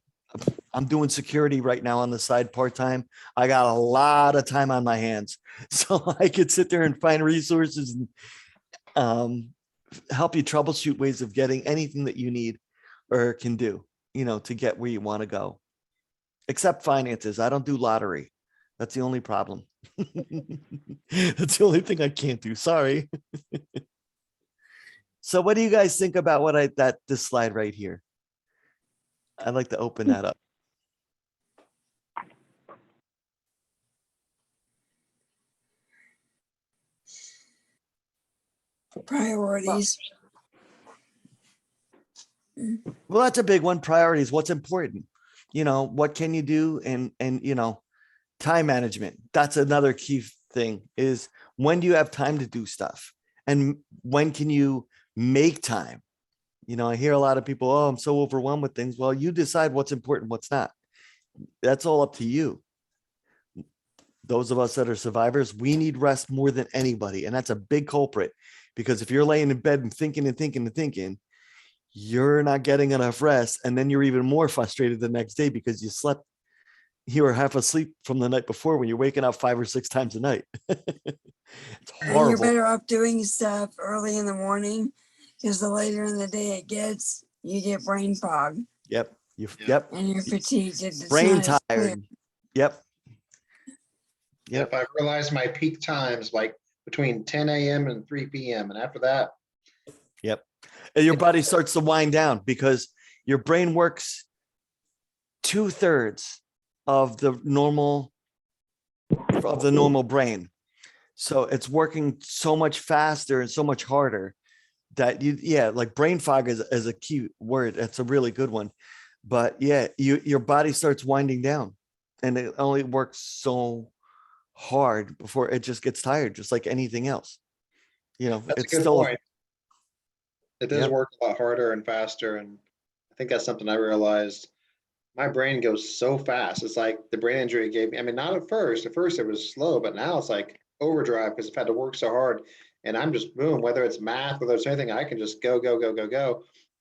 I'm doing security right now on the side part-time. I got a lot of time on my hands. So I could sit there and find resources and help you troubleshoot ways of getting anything that you need or can do, you know, to get where you want to go. Except finances. I don't do lottery. That's the only problem. That's the only thing I can't do. Sorry. So what do you guys think about this slide right here? I'd like to open that up. Priorities. Well, that's a big one. Priorities. What's important? You know, what can you do? And you know, time management. That's another key thing is, when do you have time to do stuff? And when can you make time? You know, I hear a lot of people, oh, I'm so overwhelmed with things. Well, you decide what's important, what's not. That's all up to you. Those of us that are survivors, we need rest more than anybody. And that's a big culprit, because if you're laying in bed and thinking and thinking and thinking, you're not getting enough rest. And then you're even more frustrated the next day because you slept, you were half asleep from the night before when you're waking up 5 or 6 times a night. It's And you're horrible. better off doing stuff early in the morning, because the later in the day it gets, you get brain fog Yep. Yeah. Yep. and you're fatigued. It's Brain not as clear. tired. Yep. Yep. If I realize my peak times, like between 10 a.m. and 3 p.m. And after that, Yep. And your body starts to wind down because your brain works 2/3 of the normal brain. So it's working so much faster and so much harder that like brain fog is a key word. That's a really good one. But yeah, your body starts winding down, and it only works so hard before it just gets tired, just like anything else. You know, that's a it's good still point. It does Yep. work a lot harder and faster. And I think that's something I realized. My brain goes so fast. It's like the brain injury gave me, I mean, not at first. At first it was slow, but now it's like overdrive because I've had to work so hard. And I'm just boom, whether it's math, whether it's anything, I can just go,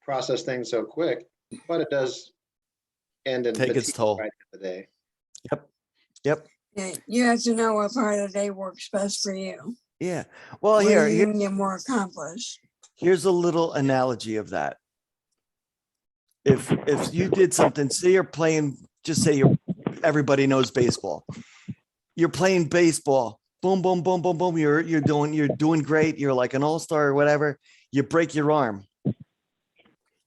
process things so quick. But it does end in take its fatigue toll. by the end of the day. Yep. Yeah, you have to know what part of the day works best for you. Yeah. Well, Where you here, can get more accomplished. here's a little analogy of that. If you did something, say you're playing, just say everybody knows baseball. You're playing baseball. Boom, boom, boom, boom, boom. You're doing great. You're like an all-star or whatever. You break your arm.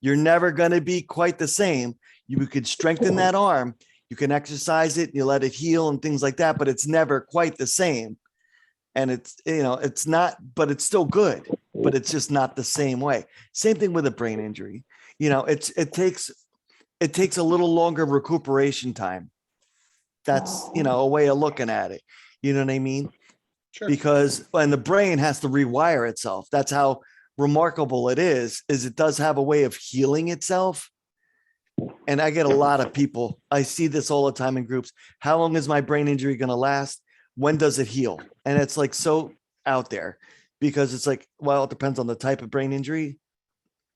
You're never going to be quite the same. You could strengthen that arm. You can exercise it. You let it heal and things like that, but it's never quite the same. And it's, it's not, but it's still good, but it's just not the same way. Same thing with a brain injury. It takes a little longer recuperation time. That's, a way of looking at it. You know what I mean? Sure. Because when the brain has to rewire itself, that's how remarkable it is it does have a way of healing itself. And I get a lot of people, I see this all the time in groups. How long is my brain injury going to last? When does it heal? And it's like so out there, because it's like, well, it depends on the type of brain injury,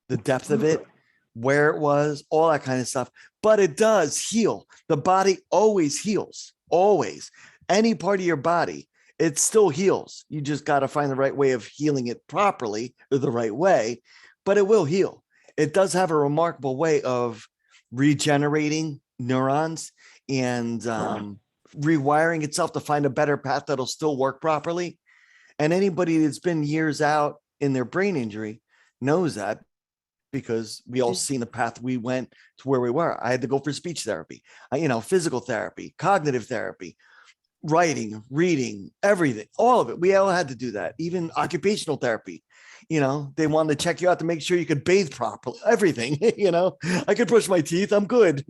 the depth of it, where it was, all that kind of stuff. But it does heal. The body always heals, always. Any part of your body, it still heals. You just got to find the right way of healing it properly, or the right way, but it will heal. It does have a remarkable way of regenerating neurons and rewiring itself to find a better path that'll still work properly. And anybody that's been years out in their brain injury knows that, because we all seen the path we went to where we were. I had to go for speech therapy, physical therapy, cognitive therapy, writing, reading, everything, all of it. We all had to do that. Even occupational therapy. They wanted to check you out to make sure you could bathe properly, everything. I could brush my teeth, I'm good.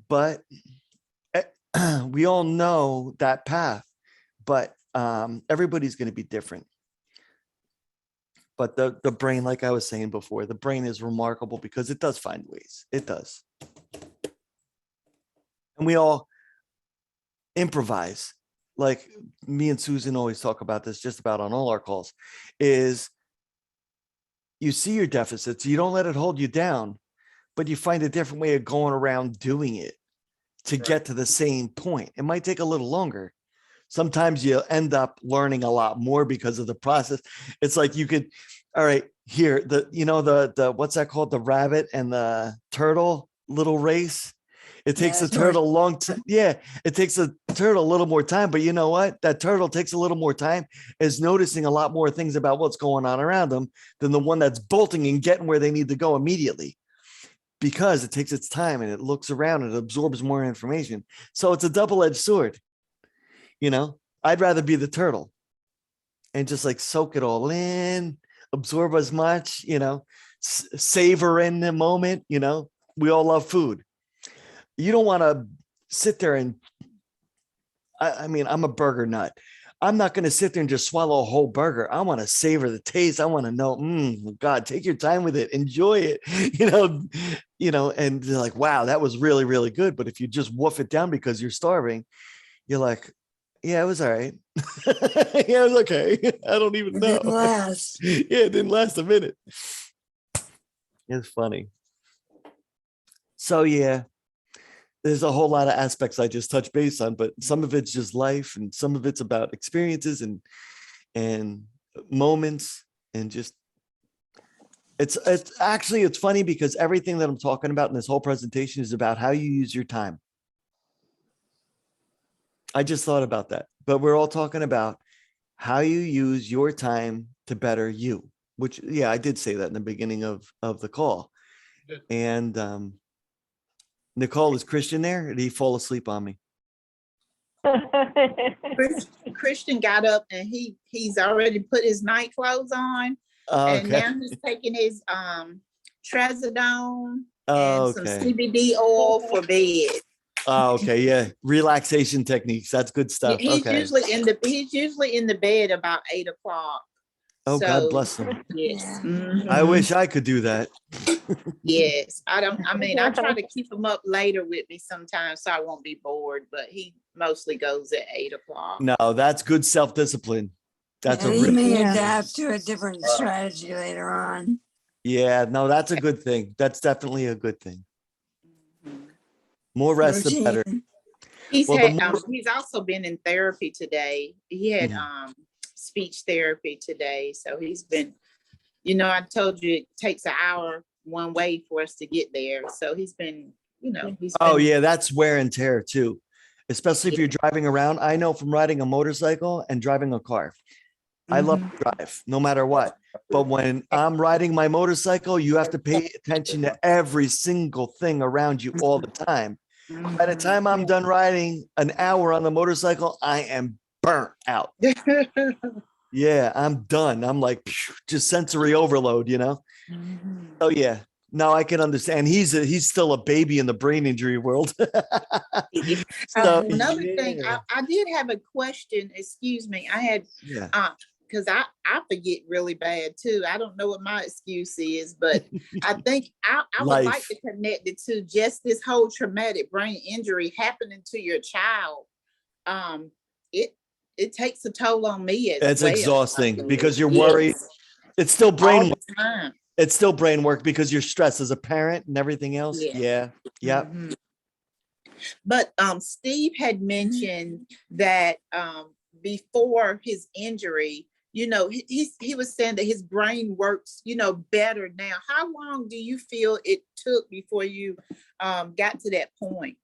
But we all know that path, but everybody's going to be different. But the brain, like I was saying before, the brain is remarkable because it does find ways. It does. And we all improvise. Like me and Susan always talk about this just about on all our calls, is you see your deficits, you don't let it hold you down, but you find a different way of going around doing it to get to the same point. It might take a little longer. Sometimes you end up learning a lot more because of the process. It's like you could, all right, here, the what's that called? The rabbit and the turtle little race. It takes the turtle a long time. Yeah, it takes the turtle a little more time, but you know what? That turtle takes a little more time, is noticing a lot more things about what's going on around them than the one that's bolting and getting where they need to go immediately, because it takes its time and it looks around and it absorbs more information. So it's a double-edged sword. I'd rather be the turtle and just like soak it all in, absorb as much, savor in the moment. We all love food. You don't want to sit there and I mean, I'm a burger nut. I'm not going to sit there and just swallow a whole burger. I want to savor the taste. I want to know, God, take your time with it. Enjoy it, and they're like, wow, that was really, really good. But if you just woof it down because you're starving, you're like, yeah, it was all right. Yeah, it was okay. I don't even It know. didn't last. Yeah, it didn't last a minute. It's funny. So yeah, there's a whole lot of aspects I just touched base on, but some of it's just life and some of it's about experiences and moments and just it's actually it's funny because everything that I'm talking about in this whole presentation is about how you use your time. I just thought about that, but we're all talking about how you use your time to better you, which, yeah, I did say that in the beginning of the call. And Nicole, is Christian there? Or did he fall asleep on me? Christian got up and he's already put his night clothes on, and Okay. now he's taking his trazodone Oh, and some okay. CBD oil for bed. Oh, okay. Yeah. Relaxation techniques. That's good stuff. He's Okay. usually in the bed about 8 o'clock. Oh, God So, bless him. yes. Yeah. I Mhm. wish I could do that. Yes, I try to keep him up later with me sometimes so I won't be bored, but he mostly goes at 8 o'clock. No, that's good self-discipline. That's a And he real, may Yeah. adapt to a different strategy later on. yeah, no, that's a good thing. That's definitely a good thing. Mhm. More rest, the better. Routine. He's Well, had, the more, he's also been in therapy today. He had Mhm. speech therapy today, so he's been, I told you it takes an hour one way for us to get there. So he's been, oh yeah, that's wear and tear too, especially if you're driving around. I know from riding a motorcycle and driving a car. I love Mhm. to drive no matter what. But when I'm riding my motorcycle, you have to pay attention to every single thing around you all the time. By the time I'm done riding an hour on the motorcycle, I am burnt out. Yeah, I'm done. I'm like, phew, just sensory overload, Mhm. Oh yeah. No, I can understand. He's still a baby in the brain injury world. So Another thing, yeah. I did have a question. Excuse me. I had, Yeah. because I forget really bad too. I don't know what my excuse is, but I think I would like Life. to connect it to just this whole traumatic brain injury happening to your child. It takes a toll on me as It's well. exhausting because you're Yes, worried. It's still all brain the time. it's still brain work because you're stressed as a parent and everything else. Yeah. Yeah. Yep. Mhm. But Steve had mentioned that before his injury, he was saying that his brain works, better now. How long do you feel it took before you got to that point?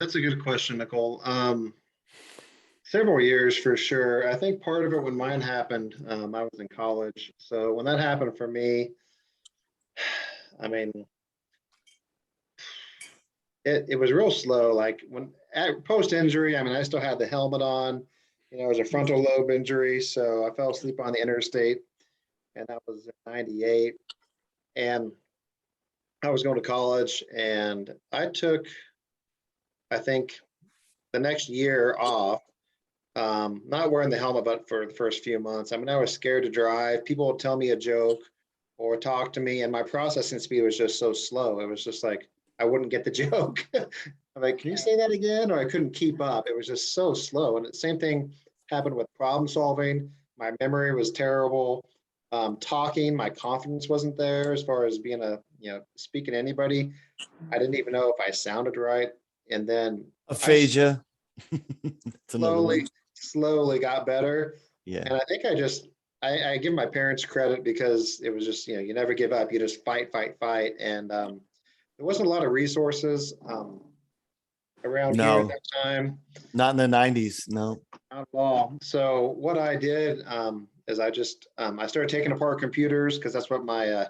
That's a good question, Nicole. Several years for sure. I think part of it when mine happened, I was in college. So when that happened for me, I mean, it was real slow. Like when post injury, I mean, I still had the helmet on. It was a frontal lobe injury, so I fell asleep on the interstate, and that was in '98. And I was going to college, and I took, I think, the next year off, not wearing the helmet, but for the first few months. I mean, I was scared to drive. People would tell me a joke or talk to me, and my processing speed was just so slow. It was just like I wouldn't get the joke. I'm like, can you say that again? Or I couldn't keep up. It was just so slow. And the same thing happened with problem solving. My memory was terrible. Talking, my confidence wasn't there as far as being speaking to anybody. I didn't even know if I sounded right. And then Aphasia. It's another one. slowly got better. Yeah. And I think I give my parents credit because it was just, you never give up. You just fight. And there wasn't a lot of resources around here at No, that time. not in the 90s. No. Not at all. So what I did is I started taking apart computers because that's what my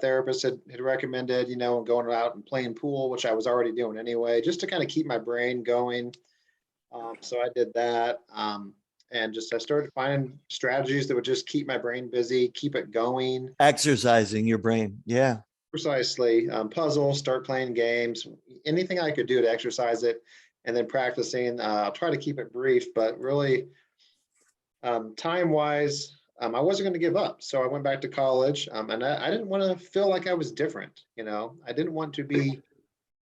therapist had recommended, going out and playing pool, which I was already doing anyway, just to kind of keep my brain going. So I did that. And I started finding strategies that would just keep my brain busy, keep it going. Exercising your brain. Yeah. Precisely. Puzzles, start playing games, anything I could do to exercise it. and then practicing. I'll try to keep it brief, but really time wise, I wasn't going to give up. So I went back to college, and I didn't want to feel like I was different. I didn't want to be,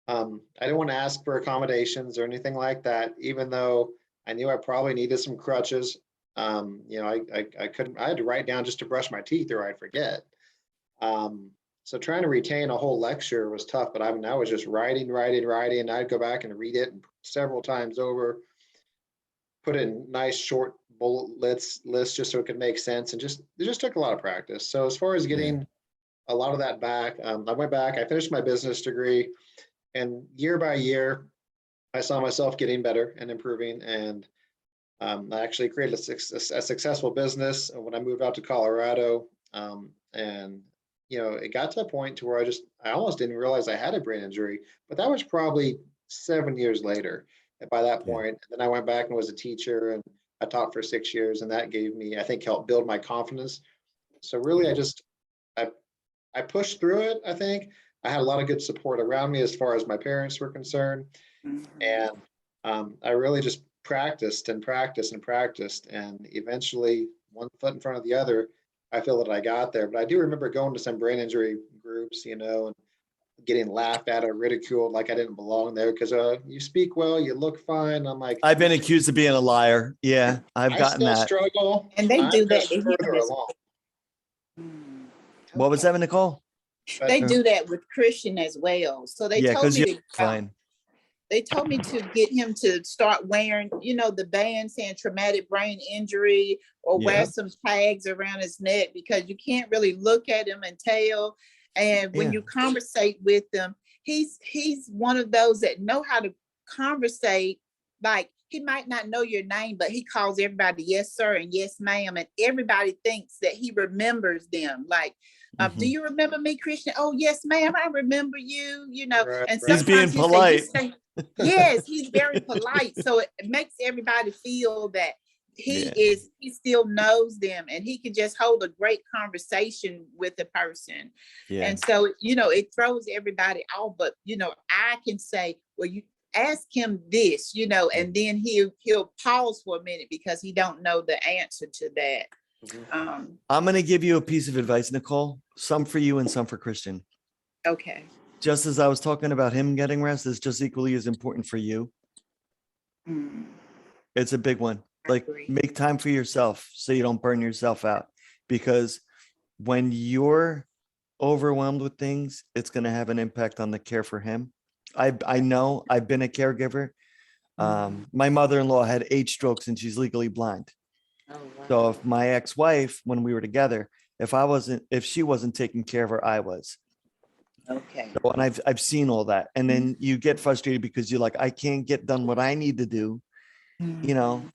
I didn't want to ask for accommodations or anything like that, even though I knew I probably needed some crutches. I couldn't, I had to write down just to brush my teeth or I'd forget. So trying to retain a whole lecture was tough, but I was just writing. I'd go back and read it several times over, put in nice short bullet lists just so it could make sense, and it just took a lot of practice. So as far as getting a lot of that back, I went back, I finished my business degree, and year by year, I saw myself getting better and improving, and I actually created a successful business when I moved out to Colorado, and it got to a point to where I almost didn't realize I had a brain injury, but that was probably 7 years later. And by that point, then I went back and was a teacher, and I taught for 6 years, and that gave me, I think, helped build my confidence. So really, I pushed through it. I think I had a lot of good support around me as far as my parents were concerned, and I really just practiced and practiced, and eventually, one foot in front of the other, I feel that I got there. But I do remember going to some brain injury groups, and getting laughed at or ridiculed like I didn't belong there because you speak well, you look fine. I'm like, I've been accused of being a liar. Yeah, I've I gotten still that. struggle, And they I'm do that just to further him. along. What was that, Nicole? They do that with Christian as well. So they told me to fine. They told me to get him to start wearing, the band saying traumatic brain injury, or wear some tags around his neck, because you can't really look at him and tell. And when you conversate with him, he's one of those that know how to conversate. Like, he might not know your name, but he calls everybody yes, sir, and yes, ma'am. And everybody thinks that he remembers them. Like, do you remember me, Christian? Oh, yes, ma'am, I remember you, Right, and he's being polite. Yes, he's very polite. So it makes everybody feel that he still knows them, and he can just hold a great conversation with the person. And so, it throws everybody off. But, I can say, well, you ask him this, and then he'll pause for a minute because he don't know the answer to that. I'm going to give you a piece of advice, Nicole, some for you and some for Christian. Okay. Just as I was talking about him getting rest, is just equally as important for you. It's a big one. Like, make time for yourself so you don't burn yourself out, because when you're overwhelmed with things, it's going to have an impact on the care for him. I know, I've been a caregiver. My mother-in-law had 8 strokes and she's legally blind. Oh, wow. So if my ex-wife, when we were together, if she wasn't taking care of her, I was. Okay. So, and I've seen all that. And then you get frustrated because you're like, I can't get done what I need to do,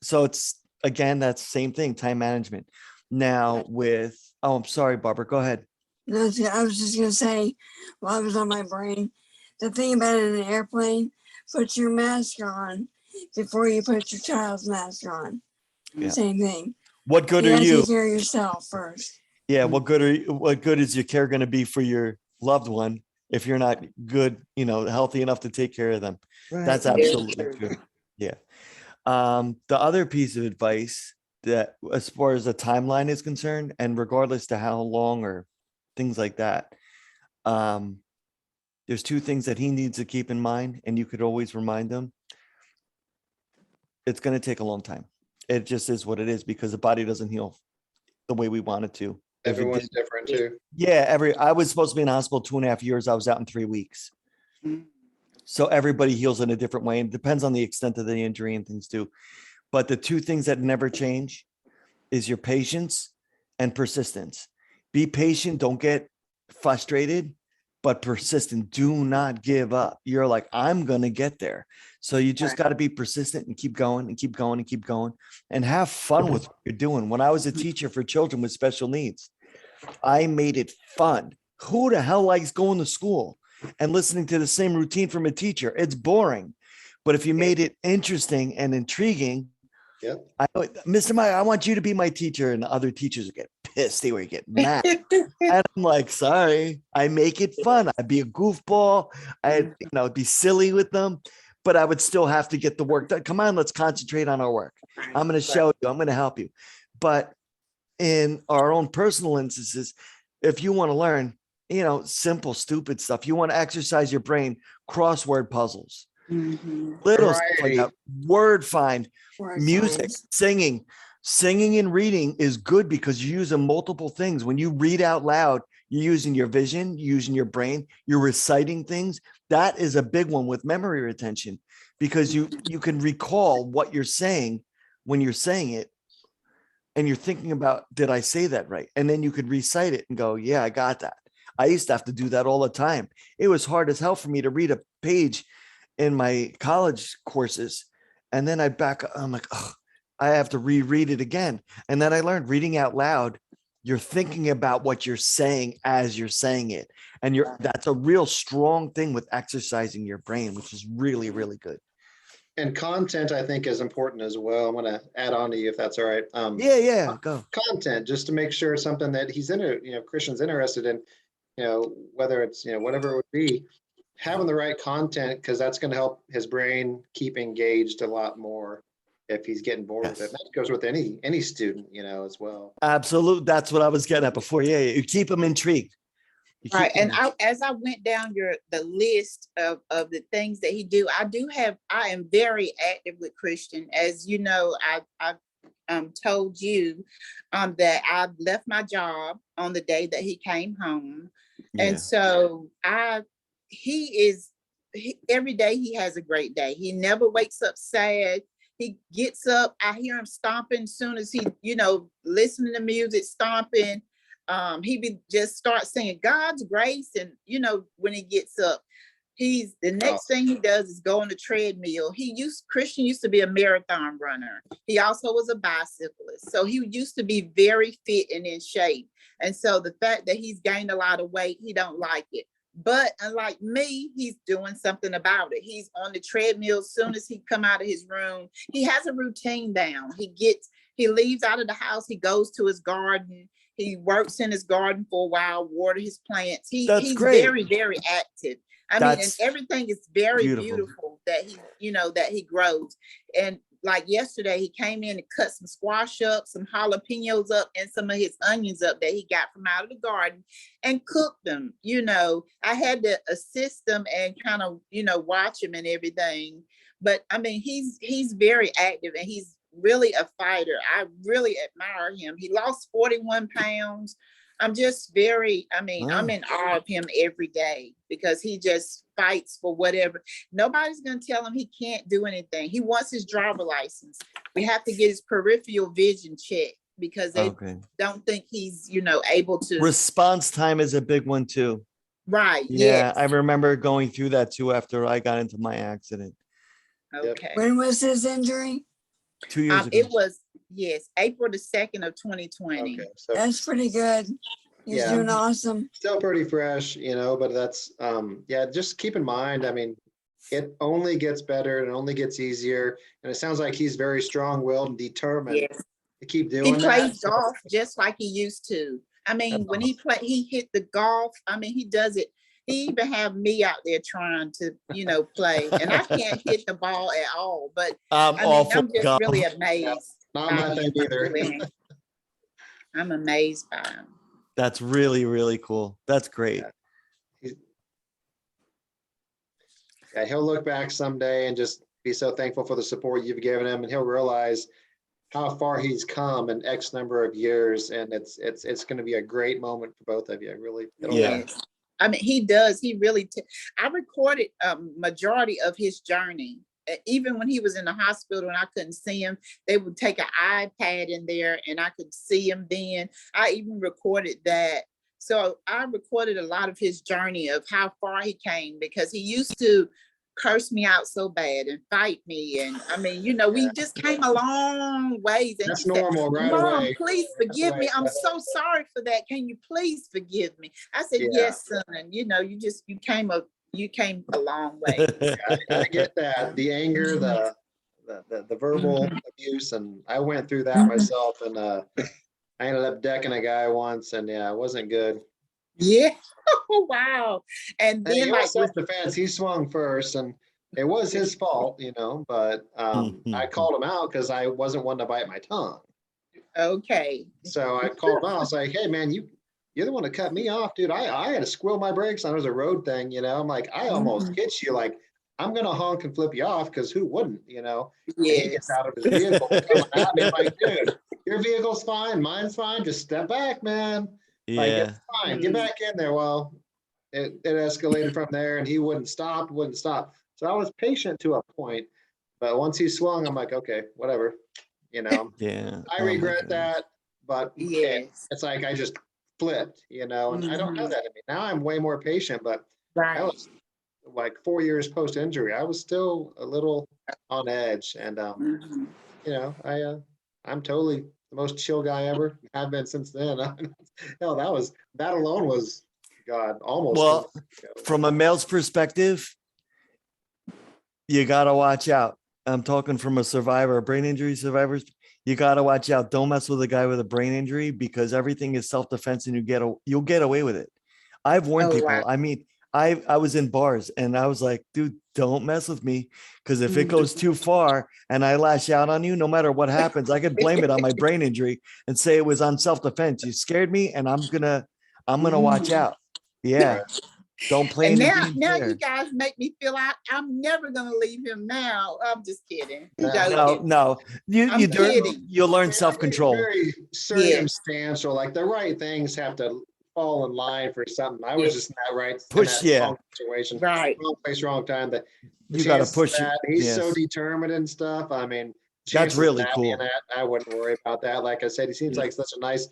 so it's, again, that's the same thing, time management. Now I'm sorry, Barbara, go ahead. No, I was just gonna say, while I was on my brain, the thing about it in an airplane, put your mask on before you put your child's mask on. Same thing. What good are you? Take care of yourself first. Yeah. What good is your care going to be for your loved one if you're not good, healthy enough to take care of them? Right. That's absolutely true. Yeah. The other piece of advice, that as far as the timeline is concerned, and regardless to how long or things like that, there's 2 things that he needs to keep in mind, and you could always remind him. It's going to take a long time. It just is what it is, because the body doesn't heal the way we want it to. Everyone's different too. Yeah. I was supposed to be in the hospital 2.5 years. I was out in 3 weeks. So everybody heals in a different way, and it depends on the extent of the injury and things too. But the 2 things that never change is your patience and persistence. Be patient. Don't get frustrated, but persistent. Do not give up. You're like, I'm going to get there. So you just got to be persistent and keep going and keep going and keep going, and have fun with what you're doing. When I was a teacher for children with special needs, I made it fun. Who the hell likes going to school and listening to the same routine from a teacher? It's boring. But if you made it interesting and intriguing, Mr. Meyer, I want you to be my teacher. And the other teachers would get pissed. They would get mad. And I'm like, sorry, I make it fun. I'd be a goofball. I'd be silly with them. but I would still have to get the work done. Come on, let's concentrate on our work. I'm going to show you, I'm going to help you. But in our own personal instances, if you want to learn, simple, stupid stuff, you want to exercise your brain, crossword puzzles, little stuff like that, word find, music, singing and reading is good because you're using multiple things. When you read out loud, you're using your vision, you're using your brain, you're reciting things. That is a big one with memory retention, because you can recall what you're saying when you're saying it. And you're thinking about, did I say that right? And then you could recite it and go, yeah, I got that. I used to have to do that all the time. It was hard as hell for me to read a page in my college courses. And then I'm like, oh, I have to reread it again. And then I learned reading out loud, you're thinking about what you're saying as you're saying it. And that's a real strong thing with exercising your brain, which is really, really good. And content, I think, is important as well. I'm going to add on to you if that's all right. Yeah, go. Content, just to make sure something that he's Christian's interested in, whether it's, whatever it would be, having the right content, because that's going to help his brain keep engaged a lot more if he's getting bored with it. That goes with any student, as well. Absolutely. That's what I was getting at before. Yeah, you keep them intrigued. Right. And as I went down the list of the things that he do, I am very active with Christian. As you know, I've told you that I left my job on the day that he came home. Yeah. And so every day he has a great day. He never wakes up sad. He gets up, I hear him stomping as soon as he, listening to music, stomping. He just start singing God's grace. And, when he gets up, the next thing he does is go on the treadmill. Christian used to be a marathon runner. He also was a bicyclist. So he used to be very fit and in shape. And so the fact that he's gained a lot of weight, he don't like it. But unlike me, he's doing something about it. He's on the treadmill as soon as he come out of his room. He has a routine down. He leaves out of the house. He goes to his garden. He works in his garden for a while, water his plants. He's very, very active. And everything is very beautiful that he grows. And like yesterday, he came in and cut some squash up, some jalapenos up, and some of his onions up that he got from out of the garden and cooked them. I had to assist him and kind of, watch him and everything. But he's very active and he's really a fighter. I really admire him. He lost 41 pounds. I'm just I'm in awe of him every day because he just fights for whatever. Nobody's going to tell him he can't do anything. He wants his driver license. We have to get his peripheral vision checked because they don't think he's, able to. Response time is a big one too. Right. Yeah. Yes. I remember going through that too after I got into my accident. Okay. When was his injury? 2 years ago. It was, April the 2nd of 2020. Okay, so That's pretty good. He's doing awesome. Still pretty fresh, but that's, just keep in mind, it only gets better and it only gets easier. And it sounds like he's very strong-willed and determined to keep doing that. He plays golf just like he used to. When he hit the golf, he does it. He even have me out there trying to, play, and I can't hit the ball at all. But I'm just really amazed. Not my thing either. I'm amazed by him. That's really, really cool. That's great. Yeah, he'll look back someday and just be so thankful for the support you've given him, and he'll realize how far he's come in X number of years, and it's going to be a great moment for both of you. Really, he does. He really. I recorded a majority of his journey. Even when he was in the hospital and I couldn't see him, they would take an iPad in there and I could see him then. I even recorded that. So I recorded a lot of his journey of how far he came, because he used to curse me out so bad and fight me. And we just came a long ways. And that's normal, right? Mom, please forgive me. I'm so sorry for that. Can you please forgive me? I said, yes, son. You came a long way. I get that. The anger, the verbal abuse, and I went through that myself, and I ended up decking a guy once, and it wasn't good. Yeah. Oh, wow. And then self-defense, he swung first, and it was his fault, but I Mhm. called him out because I wasn't one to bite my tongue. Okay. So I called him out. I was like, hey man, you're the one that cut me off, dude. I had to squill my brakes on it was a road thing, I'm like, I almost hit you. Like, I'm gonna honk and flip you off because who wouldn't, And he gets Yes. out of his vehicle coming at me. I'm like, dude, your vehicle's fine, mine's fine. Just step back, man. Like, Yeah. it's fine. Get back in there. Well, it escalated from there and he wouldn't stop. So I was patient to a point, but once he swung, I'm like, okay, whatever. Yeah. I Oh my regret goodness. that, but Yes. it's like I just flipped, and I don't have that in me. Now I'm way more patient, but I Right. was like 4 years post injury. I was still a little on edge, and Mhm. I'm totally the most chill guy ever. Have been since then. Hell, that alone was God almost 20 Well, years ago. from a male's perspective, you got to watch out. I'm talking from a survivor, a brain injury survivor. You got to watch out. Don't mess with a guy with a brain injury because everything is self-defense and you'll get away with it. I've warned Oh, people. wow. I mean, I was in bars and I was like, dude, don't mess with me. Because if it goes too far and I lash out on you, no matter what happens, I could blame it on my brain injury and say it was on self-defense. You scared me and I'm gonna watch out. Yeah. Right. Don't play And any now, games now you there. guys make me feel I'm never gonna leave him now. I'm just kidding. No. Joking. No. I'm kidding. You'll learn It's self-control. very circumstantial. Like the right things have to fall in line for something. I was just not right Push, in that yeah. wrong situation, Right. wrong place, wrong time. That the You got to chances push of it. that he's so Yes. determined and stuff. I mean, That's chances really of that cool. being that, I wouldn't worry about that. Like I said, he seems like such a nice,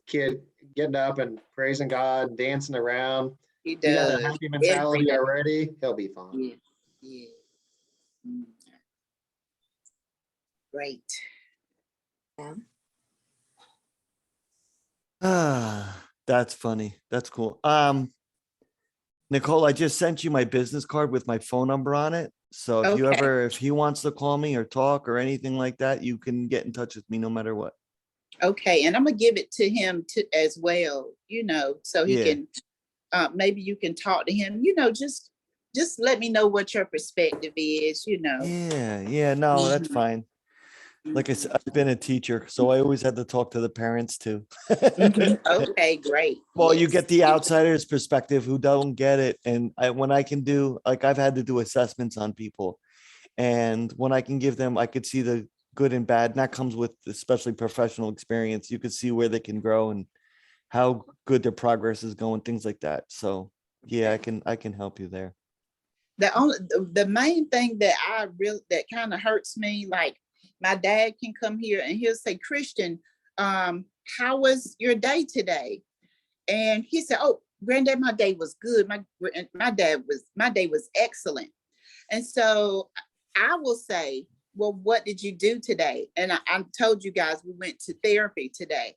kid getting up and praising God, and dancing around. He He got a does. happy mentality Every day. already. He'll be fine. Yeah. Yeah. Mm. Great. Ah, that's funny. That's cool. Nicole, I just sent you my business card with my phone number on it. So Okay. if he wants to call me or talk or anything like that, you can get in touch with me no matter what. Okay. And I'm gonna give it to him as well, so he Yeah. can maybe you can talk to him, just let me know what your perspective is. Yeah. Yeah. No, that's Mhm. fine. Like I said, I've been a teacher, so I always had to talk to the parents too. Mhm. Okay, great. Well, you Yes. get the outsider's perspective who don't get it. And when I can do, like, I've had to do assessments on people. And when I can give them, I could see the good and bad. And that comes with especially professional experience. You could see where they can grow and how good their progress is going, things like that. So yeah, I can help you there. The main thing that kind of hurts me, like my dad can come here and he'll say, Christian, how was your day today? And he said, oh, granddad, my day was good. My day was excellent. And so I will say, well, what did you do today? And I told you guys we went to therapy today,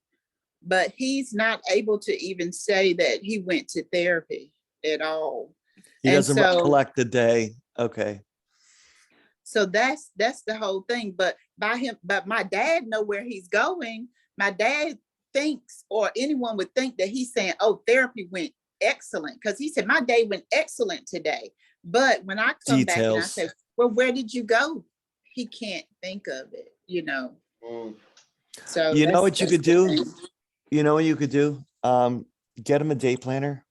but he's not able to even say that he went to therapy at all. He And doesn't so, recollect the day. Okay. so that's the whole thing. But my dad know where he's going. My dad thinks, or anyone would think that he's saying, oh, therapy went excellent. Because he said, my day went excellent today. But when I come back and I Details. say, well, where did you go? He can't think of it, Mm. So You know what you that's could the do? thing. You know what you could do? Get him a day planner.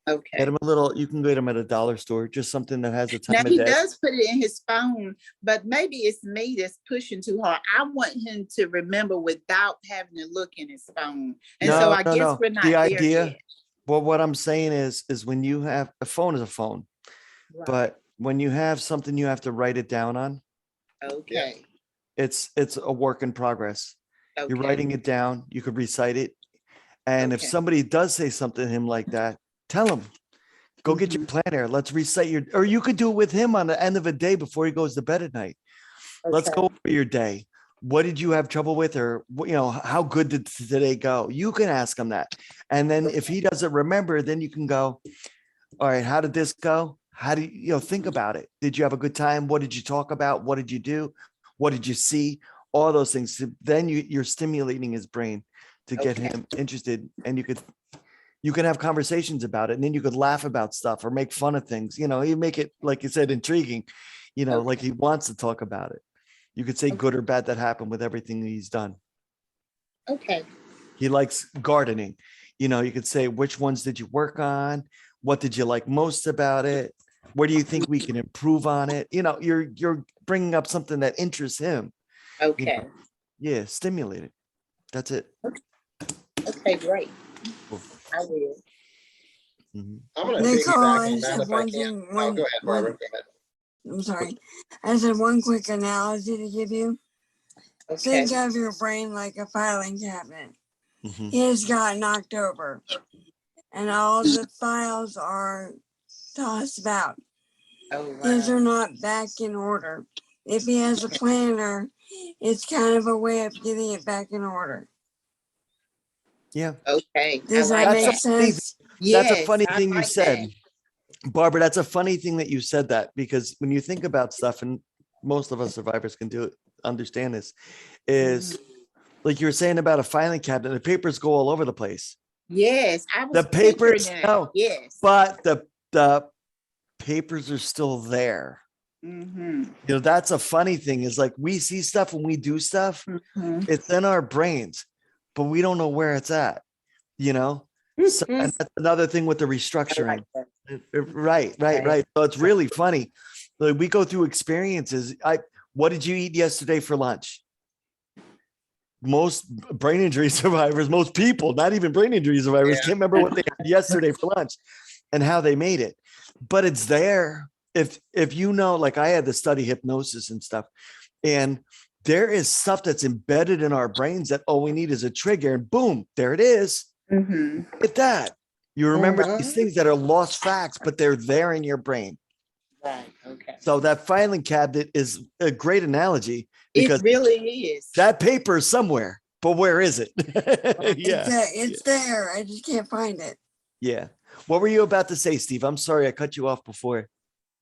Get Okay. him you can get him at a dollar store, just something that has a Now time of he day. does put it in his phone, but maybe it's me that's pushing too hard. I want him to remember without having to look in his phone. And so I guess we're not The there idea, yet. well, what I'm saying is when you have a phone is a phone, Right. but when you have something you have to write it down on, Okay. it's a work in progress. You're Okay. writing it down. You could recite it. And if Okay. somebody does say something to him like that, tell him, go get your planner. Let's recite or you could do it with him on the end of a day before he goes to bed at night. Let's go over your day. What did you have trouble with? Or, how good did today go? You can ask him that. And then if he doesn't remember, then you can go, all right, how did this go? How do you think about it? Did you have a good time? What did you talk about? What did you do? What did you see? All those things. Then you're stimulating his brain to get him interested. And you can have conversations about it, and then you could laugh about stuff or make fun of things. You know, you make it, like you said, intriguing, you know, like he wants to talk about it. You could say good or bad that happened with everything that he's done. Okay. He likes gardening. You know, you could say, which ones did you work on? What did you like most about it? Where do you think we can improve on it? You know, you're bringing up something that interests him. Okay. You know? Yeah, stimulate it. That's it. Okay, great. Cool. I will. Mhm. I'm gonna Nicole, piggyback I on just that have if I one can. thing. Oh, go ahead, Barbara. Go ahead. I'm sorry. I just have one quick analogy to give you. Okay. Think of your brain like a filing cabinet. Mhm. His got knocked over, and all the files are tossed about. Oh, His are wow. not back in order. If he has a planner, it's kind of a way of getting it back in order. Yeah. Okay. Does I that like That's make a that. funny, sense? that's a Yes, funny I thing you like said, that. Barbara. That's a funny thing that you said that, because when you think about stuff, and most of us survivors can do it, understand this, is like you were saying about a filing cabinet, the papers go all over the place. Yes, I The was picturing papers, that. no, Yes. but the papers are still there. Mm-hmm. You know, that's a funny thing, is like we see stuff when we do stuff, Mm-hmm. it's in our brains, but we don't know where it's at, you know? So, and that's another thing with the I like restructuring. that. Right. Right. So it's really funny. Like we go through experiences. What did you eat yesterday for lunch? Most brain injury survivors, most people, not even brain injury survivors, can't remember what they had yesterday for lunch and how they made it. But it's there. If you know, like I had to study hypnosis and stuff, and there is stuff that's embedded in our brains that all we need is a trigger, and boom, there it is. Mm-hmm. At that, you remember these things that are lost facts, but they're there in your brain. Right. Okay. So that filing cabinet is a great analogy, It because really is. that paper is somewhere, but where is it? Yeah. It's there. I just can't find it. Yeah. What were you about to say, Steve? I'm sorry I cut you off before.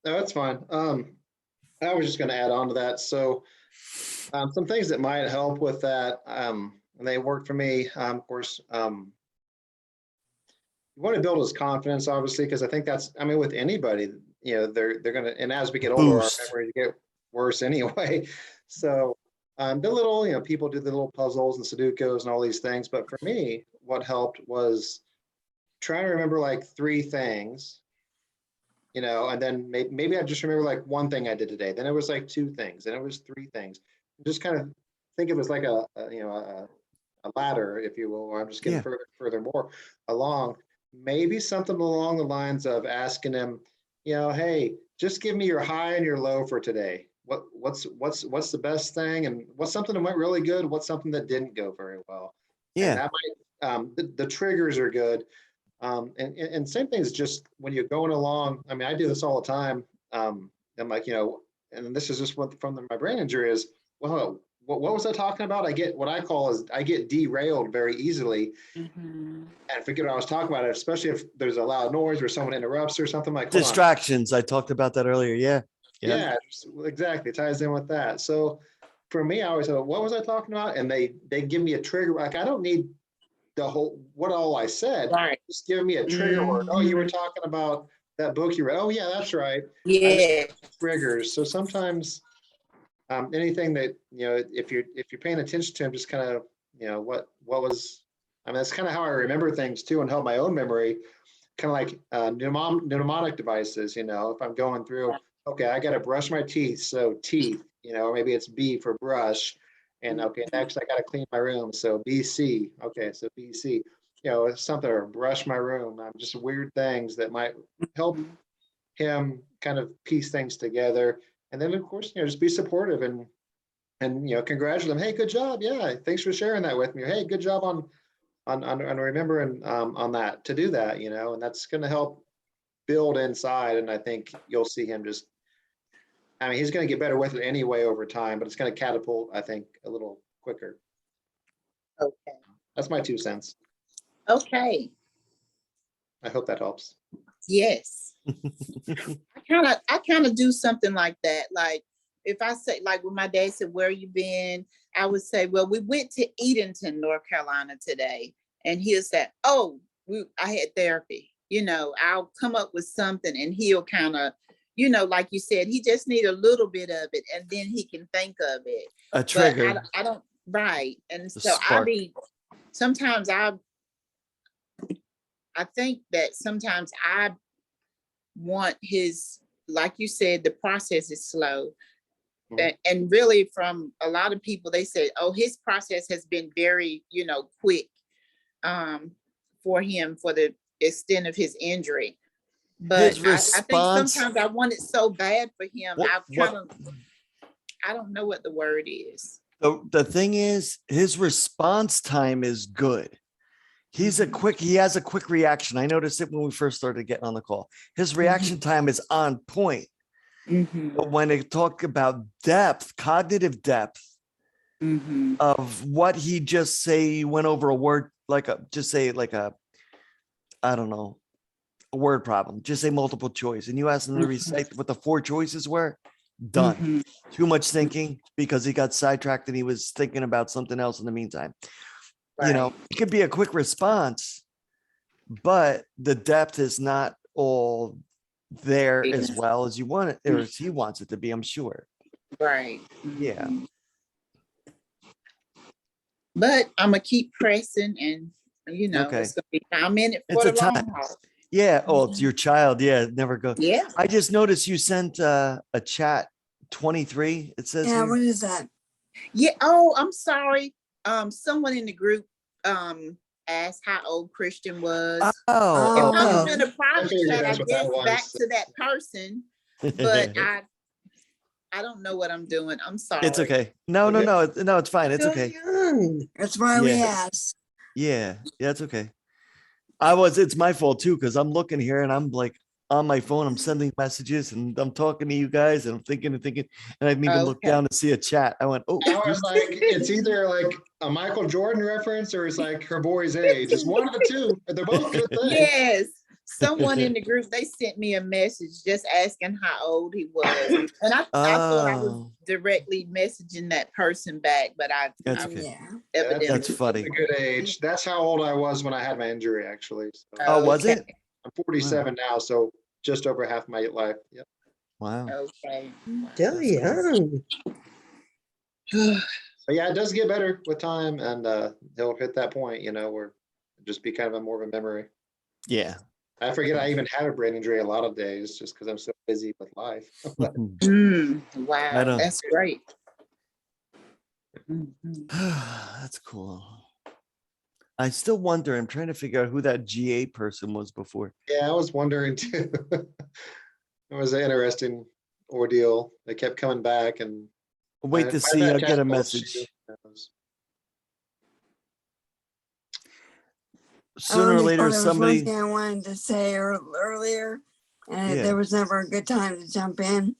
No, that's fine. I was just going to add on to that. So, some things that might help with that, and they worked for me. Of course, you want to build his confidence, obviously, because I think that's, I mean, with anybody, you know, they're going to, and as we get older, our Boost. memories get worse anyway. So, the little, you know, people do the little puzzles and Sudokus and all these things. But for me, what helped was trying to remember like 3 things, you know, and then maybe I just remember like 1 thing I did today. Then it was like 2 things, and it was 3 things. Just kind of think of it as like a ladder, if you will, or I'm just getting Yeah. further more along. Maybe something along the lines of asking him, you know, hey, just give me your high and your low for today. What's the best thing, and what's something that went really good? What's something that didn't go very well? And Yeah. that might the triggers are good. And same thing is just when you're going along. I mean, I do this all the time. I'm like, you know, and this is just what from my brain injury is. Well, what was I talking about? I get what I get derailed very easily Mm-hmm. and forget what I was talking about, especially if there's a loud noise or someone interrupts or something like, hold on. Distractions. I talked about that earlier. Yeah. Yeah, exactly. It ties in with that. So for me, I always thought, what was I talking about? And they give me a trigger. Like, I don't need the whole, what all I said. Right. Just give me a trigger word. Oh, you were talking about that book you read. Oh yeah, that's right. Yeah. Triggers. So sometimes anything that, you know, if you're paying attention to them, just kind of, you know, what was, I mean, that's kind of how I remember things too, and help my own memory, kind of like mnemonic devices. You know, if I'm going through, okay, I got to brush my teeth, so teeth, you know, or maybe it's B for brush, and okay, next I got to clean my room, so BC. Okay, so BC, you know, it's something, or brush my room. Just weird things that might help him kind of piece things together. And then of course, you know, just be supportive and you know, congratulate them. Hey, good job. Yeah, thanks for sharing that with me. Or, hey, good job on remembering on that, to do that, you know, and that's going to help build inside. And I think you'll see him just, I mean, he's going to get better with it anyway over time, but it's going to catapult, I think, a little quicker. Okay. That's my 2 cents. Okay. I hope that helps. Yes. I kind of do something like that. Like if I say, like when my dad said, where you been? I would say, well, we went to Edenton, North Carolina today. And he'll say, oh, I had therapy. I'll come up with something and he'll kind of, like you said, he just need a little bit of it and then he can think of it. A But trigger. I don't, right. And The so spark. sometimes I think that sometimes I want his, like you said, the process is slow. And really from a lot of people, they say, oh, his process has been very, quick for him for the extent of his injury. But His I think response. sometimes I want it so bad for him. What- I don't know what the word is. The thing is, his response time is good. He has a quick reaction. I noticed it when we first started getting on the call. His reaction time is on point. But when they talk about depth, cognitive depth of what he just say, went over a word, I don't know, a word problem, just say multiple choice. And you ask him to recite what the 4 choices were, done. Too much thinking because he got sidetracked and he was thinking about something else in the meantime. Right. It could be a quick response, but the depth is not all there as well as you want it, or as he wants it to be, I'm sure. Right. Yeah. But I'm gonna keep pressing and Okay. it's gonna be, I'm in it It's for a the long time. haul. Yeah. Oh, it's your child. Yeah. Never go. Yeah. I just noticed you sent a chat 23. It says Yeah, here. what is that? Yeah. Oh, I'm sorry. Someone in the group asked how old Christian was. It Oh, must have Oh. been a private figured chat, I that's what that guess, was. back to that person. But I don't know what I'm doing. I'm sorry. it's okay. No, it's fine. It's So okay. young. That's why we Yeah. asked. Yeah, it's okay. It's my fault too, because I'm looking here and I'm like on my phone, I'm sending messages and I'm talking to you guys and I'm thinking, and I didn't even look Okay. down to see a chat. I went, oh, I was like, it's either like a Michael Jordan reference or it's like her boy's age. It's one of the two, but they're both good things. Yes. Someone in the group, they sent me a message just asking how old he was. And I thought I was oh, directly messaging that person back, but That's I okay. Yeah. evidently. That's funny. A good age. That's how old I was when I had my injury, actually. So Oh, was it? I'm 47 now, so just over half my life. Yep. Wow. Okay. So young. But yeah, it does get better with time, and he'll hit that point, where it'll just be kind of a more of a memory. Yeah. I forget I even had a brain injury a lot of days just because I'm so busy with life. Wow, I don't- that's great. That's cool. I still wonder, I'm trying to figure out who that GA person was before. Yeah, I was wondering too. It was an interesting ordeal. They kept coming back and Wait to see, I'll get a message. Sooner or later, There was somebody. one thing I wanted to say earlier, and Yeah. there was never a good time to jump in.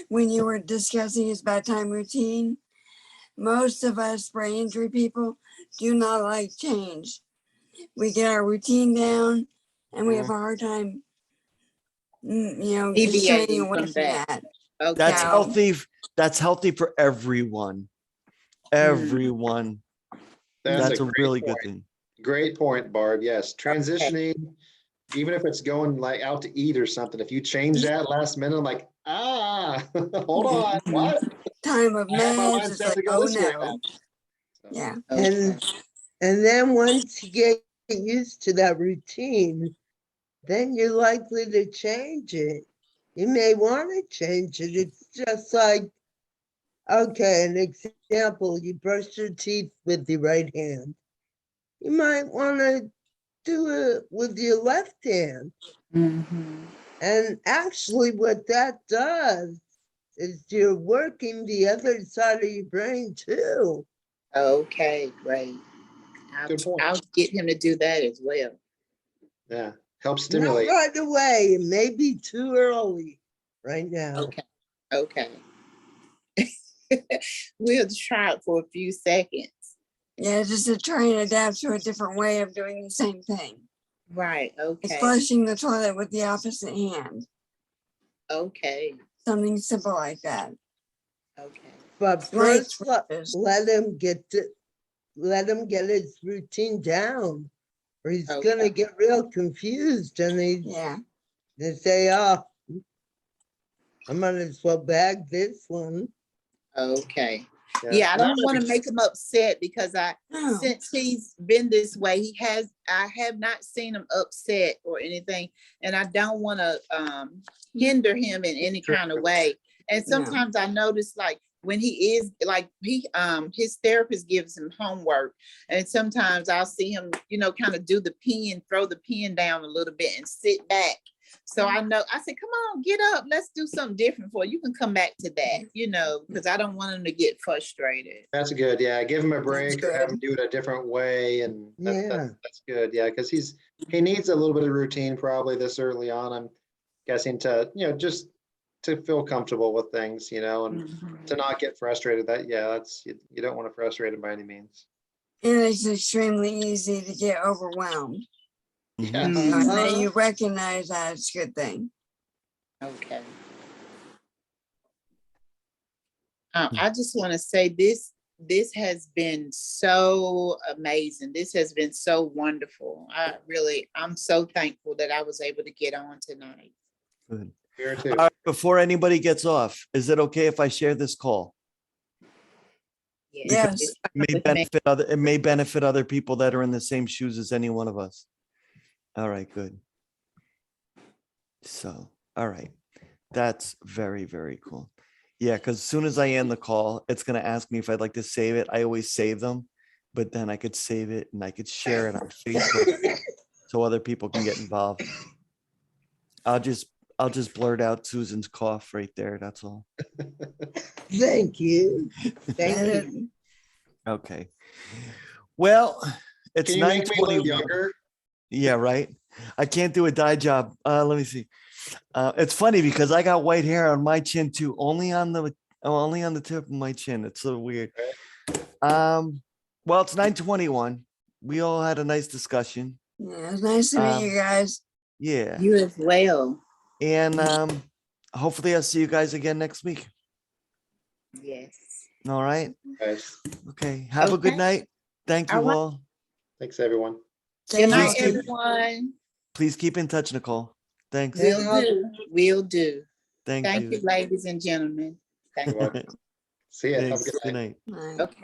When you were discussing his bedtime routine, most of us brain injury people do not like change. We get our routine down, and we have a hard time, Deviating straying away from from that. that. Okay. That's healthy. That's healthy for everyone. Everyone. That's a really good thing. Great point, Barb. Yes, transitioning, even if it's going like out to eat or something, if you change that last minute, I'm like, hold on, what? Time of I have my meds, it's mindset like, to go oh this way no. now. So, Yeah. And then once you get used to that routine, then you're likely to change it. You may want to change it. It's just like, okay, an example, you brush your teeth with the right hand. You might want to do it with your left hand. And actually what that does is you're working the other side of your brain too. Okay, great. Good point. I'll get him to do that as well. Yeah, helps Not stimulate. right away. It may be too early right now. Okay. We'll try it for a few seconds. Yeah, just to try and adapt to a different way of doing the same thing. Right, Like okay. flushing the toilet with the opposite hand. Okay, Something simple like that. okay. But Light first, switches. let him get his routine down. or he's Okay. gonna get real confused and Yeah. they say, oh, I might as well bag this one. Okay. Yeah, I don't want to make him upset because No. since he's been this way, I have not seen him upset or anything. And I don't want to hinder him in any kind of way. And No. sometimes I notice like when he is like his therapist gives him homework. And sometimes I'll see him, kind of do the pen, throw the pen down a little bit and sit back. So I know, I said, come on, get up. Let's do something different for you. You can come back to that, because I don't want him to get frustrated. That's good. Yeah, give him a break or good. have him do it a different way, and Yeah. that's good. Yeah, because he needs a little bit of routine probably this early on. I'm guessing to just to feel comfortable with things, and to not get frustrated. That's you don't want to frustrate him by any means. And it's extremely easy to get overwhelmed. Yeah. And that you recognize that, it's a good thing. Okay. I just want to say this has been so amazing. This has been so wonderful. I'm so thankful that I was able to get on tonight. Good. Here too. All right, before anybody gets off, is it okay if I share this call? Yes. It may benefit other people that are in the same shoes as any one of us. All right, good. So, all right. That's very, very cool. Yeah, because as soon as I end the call, it's going to ask me if I'd like to save it. I always save them, but then I could save it and I could share it on Facebook so other people can get involved. I'll just blurt out Susan's cough right there. That's all. Thank you. Thank you. Okay. Well, it's Can you make me look 9:21. younger? Yeah, right. I can't do a dye job. Let me see. It's funny because I got white hair on my chin too, only on the tip of my chin. It's so weird. Well, it's 9:21. We all had a nice discussion. Yeah, it's nice to meet you guys. Yeah. You as well. And hopefully I'll see you guys again next week. Yes. All right. Guys, Okay. Have a good Okay. night. Thank you All right. all. thanks everyone. Good night, keep- everyone. Please keep in touch, Nicole. Thanks. Will do. Thank Thank you. you, ladies and gentlemen. Thank You're welcome. See ya. Have a Thanks. good night. Good night. All right. Okay.